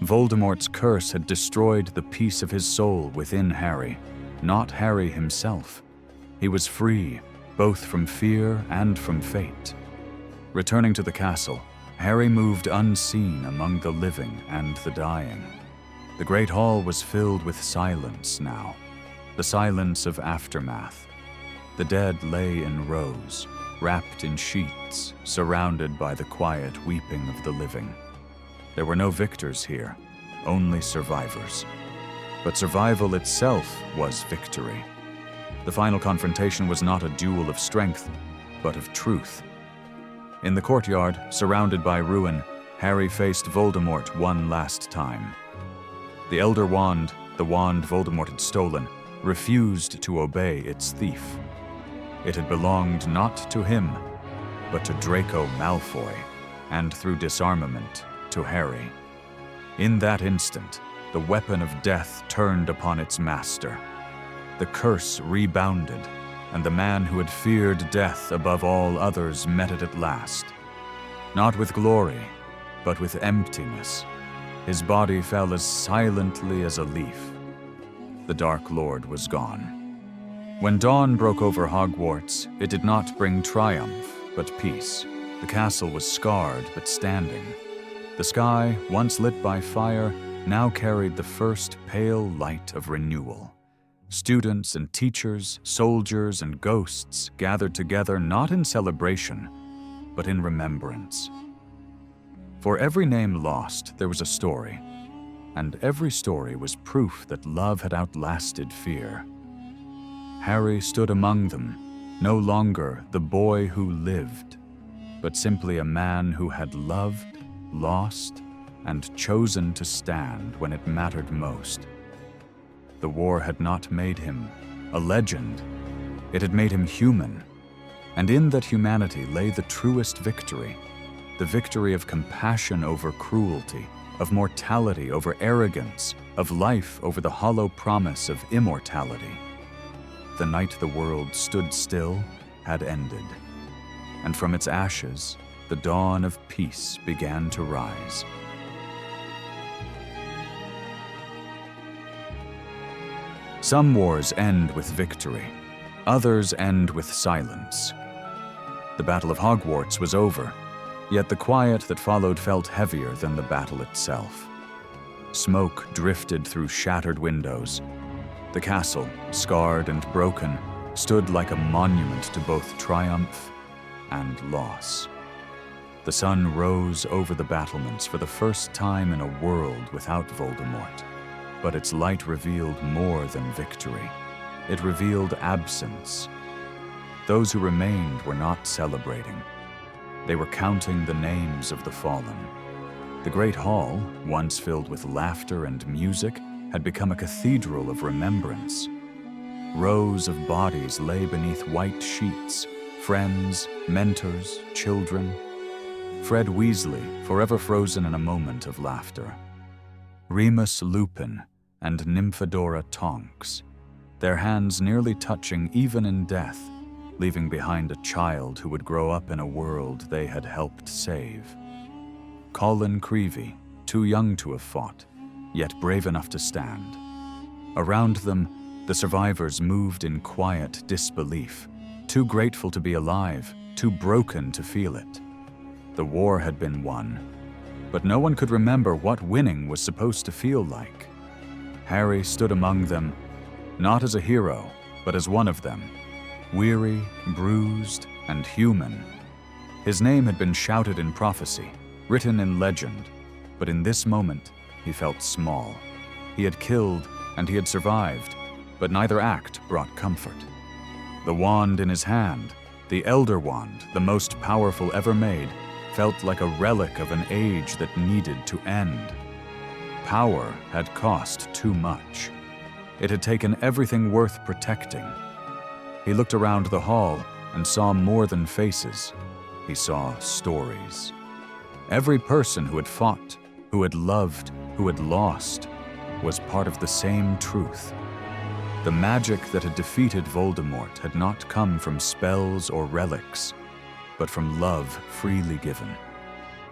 Voldemort's curse had destroyed the peace of his soul within Harry, not Harry himself. He was free, both from fear and from fate. Returning to the castle, Harry moved unseen among the living and the dying. The great hall was filled with silence now, the silence of aftermath. The dead lay in rows, wrapped in sheets, surrounded by the quiet weeping of the living. There were no victors here, only survivors. But survival itself was victory. The final confrontation was not a duel of strength, but of truth. In the courtyard, surrounded by ruin, Harry faced Voldemort one last time. The Elder Wand, the wand Voldemort had stolen, refused to obey its thief. It had belonged not to him, but to Draco Malfoy, and through disarmament, to Harry. In that instant, the weapon of death turned upon its master. The curse rebounded, and the man who had feared death above all others met it at last. Not with glory, but with emptiness. His body fell as silently as a leaf. The Dark Lord was gone. When dawn broke over Hogwarts, it did not bring triumph, but peace. The castle was scarred, but standing. The sky, once lit by fire, now carried the first pale light of renewal. Students and teachers, soldiers and ghosts gathered together not in celebration, but in remembrance. For every name lost, there was a story, and every story was proof that love had outlasted fear. Harry stood among them, no longer the boy who lived, but simply a man who had loved, lost, and chosen to stand when it mattered most. The war had not made him a legend. It had made him human. And in that humanity lay the truest victory, the victory of compassion over cruelty, of mortality over arrogance, of life over the hollow promise of immortality. The night the world stood still had ended, and from its ashes, the dawn of peace began to rise. Some wars end with victory, others end with silence. The Battle of Hogwarts was over, yet the quiet that followed felt heavier than the battle itself. Smoke drifted through shattered windows. The castle, scarred and broken, stood like a monument to both triumph and loss. The sun rose over the battlements for the first time in a world without Voldemort. But its light revealed more than victory. It revealed absence. Those who remained were not celebrating. They were counting the names of the fallen. The Great Hall, once filled with laughter and music, had become a cathedral of remembrance. Rows of bodies lay beneath white sheets, friends, mentors, children. Fred Weasley, forever frozen in a moment of laughter. Remus Lupin and Nymphadora Tonks, their hands nearly touching even in death, leaving behind a child who would grow up in a world they had helped save. Colin Creevey, too young to have fought, yet brave enough to stand. Around them, the survivors moved in quiet disbelief, too grateful to be alive, too broken to feel it. The war had been won, but no one could remember what winning was supposed to feel like. Harry stood among them, not as a hero, but as one of them, weary, bruised, and human. His name had been shouted in prophecy, written in legend, but in this moment he felt small. He had killed and he had survived, but neither act brought comfort. The wand in his hand, the Elder Wand, the most powerful ever made, felt like a relic of an age that needed to end. Power had cost too much. It had taken everything worth protecting. He looked around the hall and saw more than faces. He saw stories. Every person who had fought, who had loved, who had lost, was part of the same truth. The magic that had defeated Voldemort had not come from spells or relics, but from love freely given,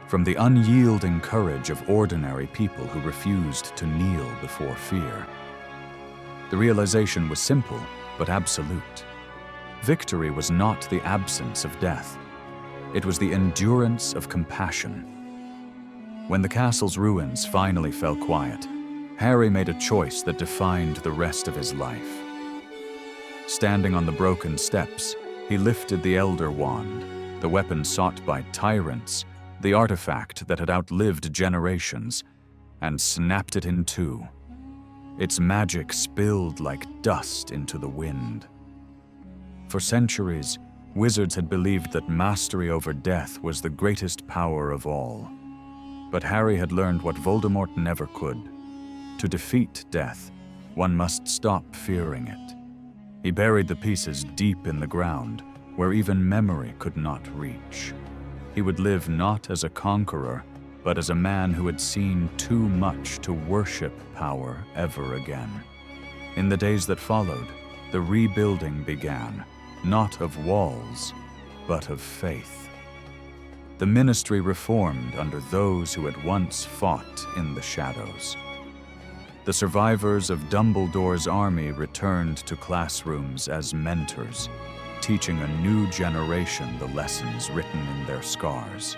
from the unyielding courage of ordinary people who refused to kneel before fear. The realization was simple, but absolute. Victory was not the absence of death. It was the endurance of compassion. When the castle's ruins finally fell quiet, Harry made a choice that defined the rest of his life. Standing on the broken steps, he lifted the Elder Wand, the weapon sought by tyrants, the artifact that had outlived generations, and snapped it in two. Its magic spilled like dust into the wind. For centuries, wizards had believed that mastery over death was the greatest power of all. But Harry had learned what Voldemort never could. To defeat death, one must stop fearing it. He buried the pieces deep in the ground, where even memory could not reach. He would live not as a conqueror, but as a man who had seen too much to worship power ever again. In the days that followed, the rebuilding began, not of walls, but of faith. The ministry reformed under those who had once fought in the shadows. The survivors of Dumbledore's army returned to classrooms as mentors, teaching a new generation the lessons written in their scars.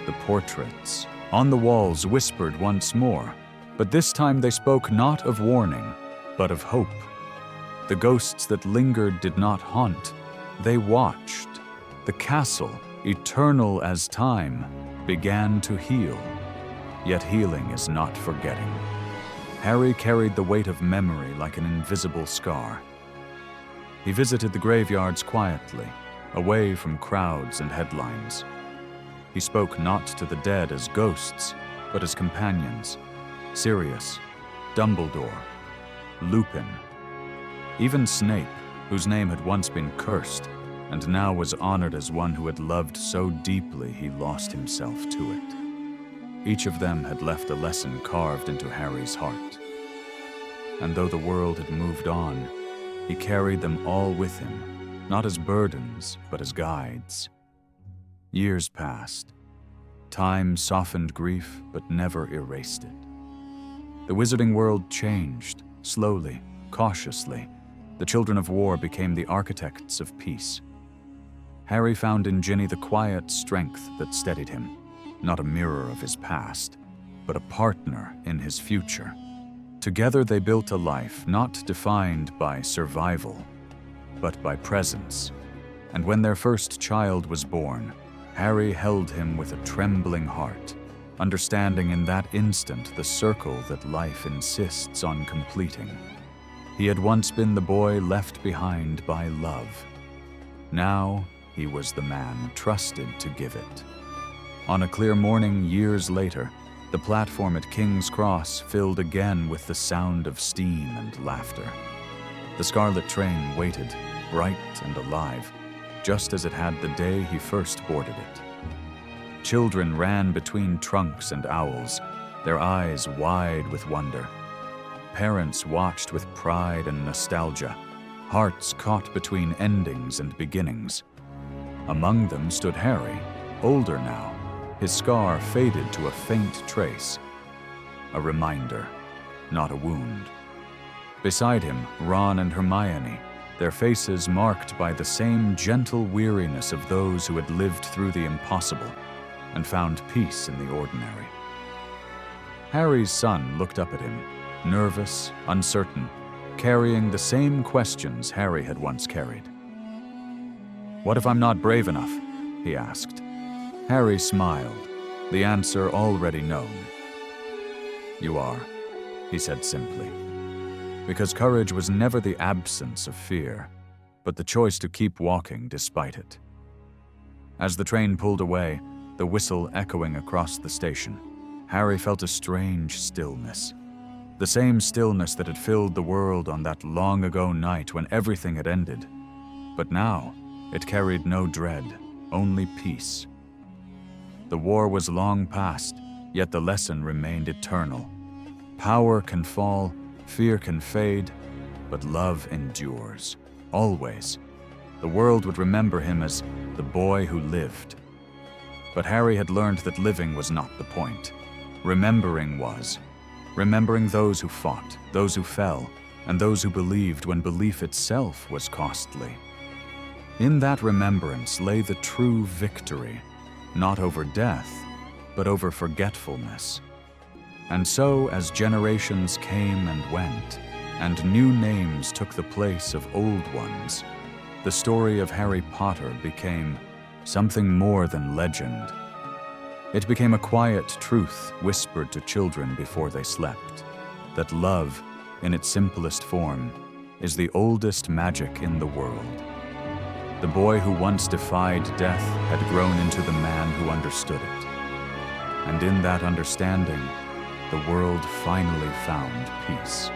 The portraits on the walls whispered once more, but this time they spoke not of warning, but of hope. The ghosts that lingered did not haunt, they watched. The castle, eternal as time, began to heal. Yet healing is not forgetting. Harry carried the weight of memory like an invisible scar. He visited the graveyards quietly, away from crowds and headlines. He spoke not to the dead as ghosts, but as companions. Sirius, Dumbledore, Lupin. Even Snape, whose name had once been cursed, and now was honored as one who had loved so deeply he lost himself to it. Each of them had left a lesson carved into Harry's heart. And though the world had moved on, he carried them all with him, not as burdens, but as guides. Years passed. Time softened grief, but never erased it. The wizarding world changed, slowly, cautiously. The Children of War became the architects of peace. Harry found in Ginny the quiet strength that steadied him, not a mirror of his past, but a partner in his future. Together they built a life not defined by survival, but by presence. And when their first child was born, Harry held him with a trembling heart, understanding in that instant the circle that life insists on completing. He had once been the boy left behind by love. Now he was the man trusted to give it. On a clear morning years later, the platform at King's Cross filled again with the sound of steam and laughter. The Scarlet Train waited, bright and alive, just as it had the day he first boarded it. Children ran between trunks and owls, their eyes wide with wonder. Parents watched with pride and nostalgia, hearts caught between endings and beginnings. Among them stood Harry, older now, his scar faded to a faint trace. A reminder, not a wound. Beside him, Ron and Hermione, their faces marked by the same gentle weariness of those who had lived through the impossible and found peace in the ordinary. Harry's son looked up at him, nervous, uncertain, carrying the same questions Harry had once carried. "What if I'm not brave enough?" he asked. Harry smiled, the answer already known. "You are," he said simply, because courage was never the absence of fear, but the choice to keep walking despite it. As the train pulled away, the whistle echoing across the station, Harry felt a strange stillness. The same stillness that had filled the world on that long-ago night when everything had ended. But now, it carried no dread, only peace. The war was long past, yet the lesson remained eternal. Power can fall, fear can fade, but love endures, always. The world would remember him as the boy who lived. But Harry had learned that living was not the point. Remembering was. Remembering those who fought, those who fell, and those who believed when belief itself was costly. In that remembrance lay the true victory, not over death, but over forgetfulness. And so, as generations came and went, and new names took the place of old ones, the story of Harry Potter became something more than legend. It became a quiet truth whispered to children before they slept, that love, in its simplest form, is the oldest magic in the world. The boy who once defied death had grown into the man who understood it. And in that understanding, the world finally found peace.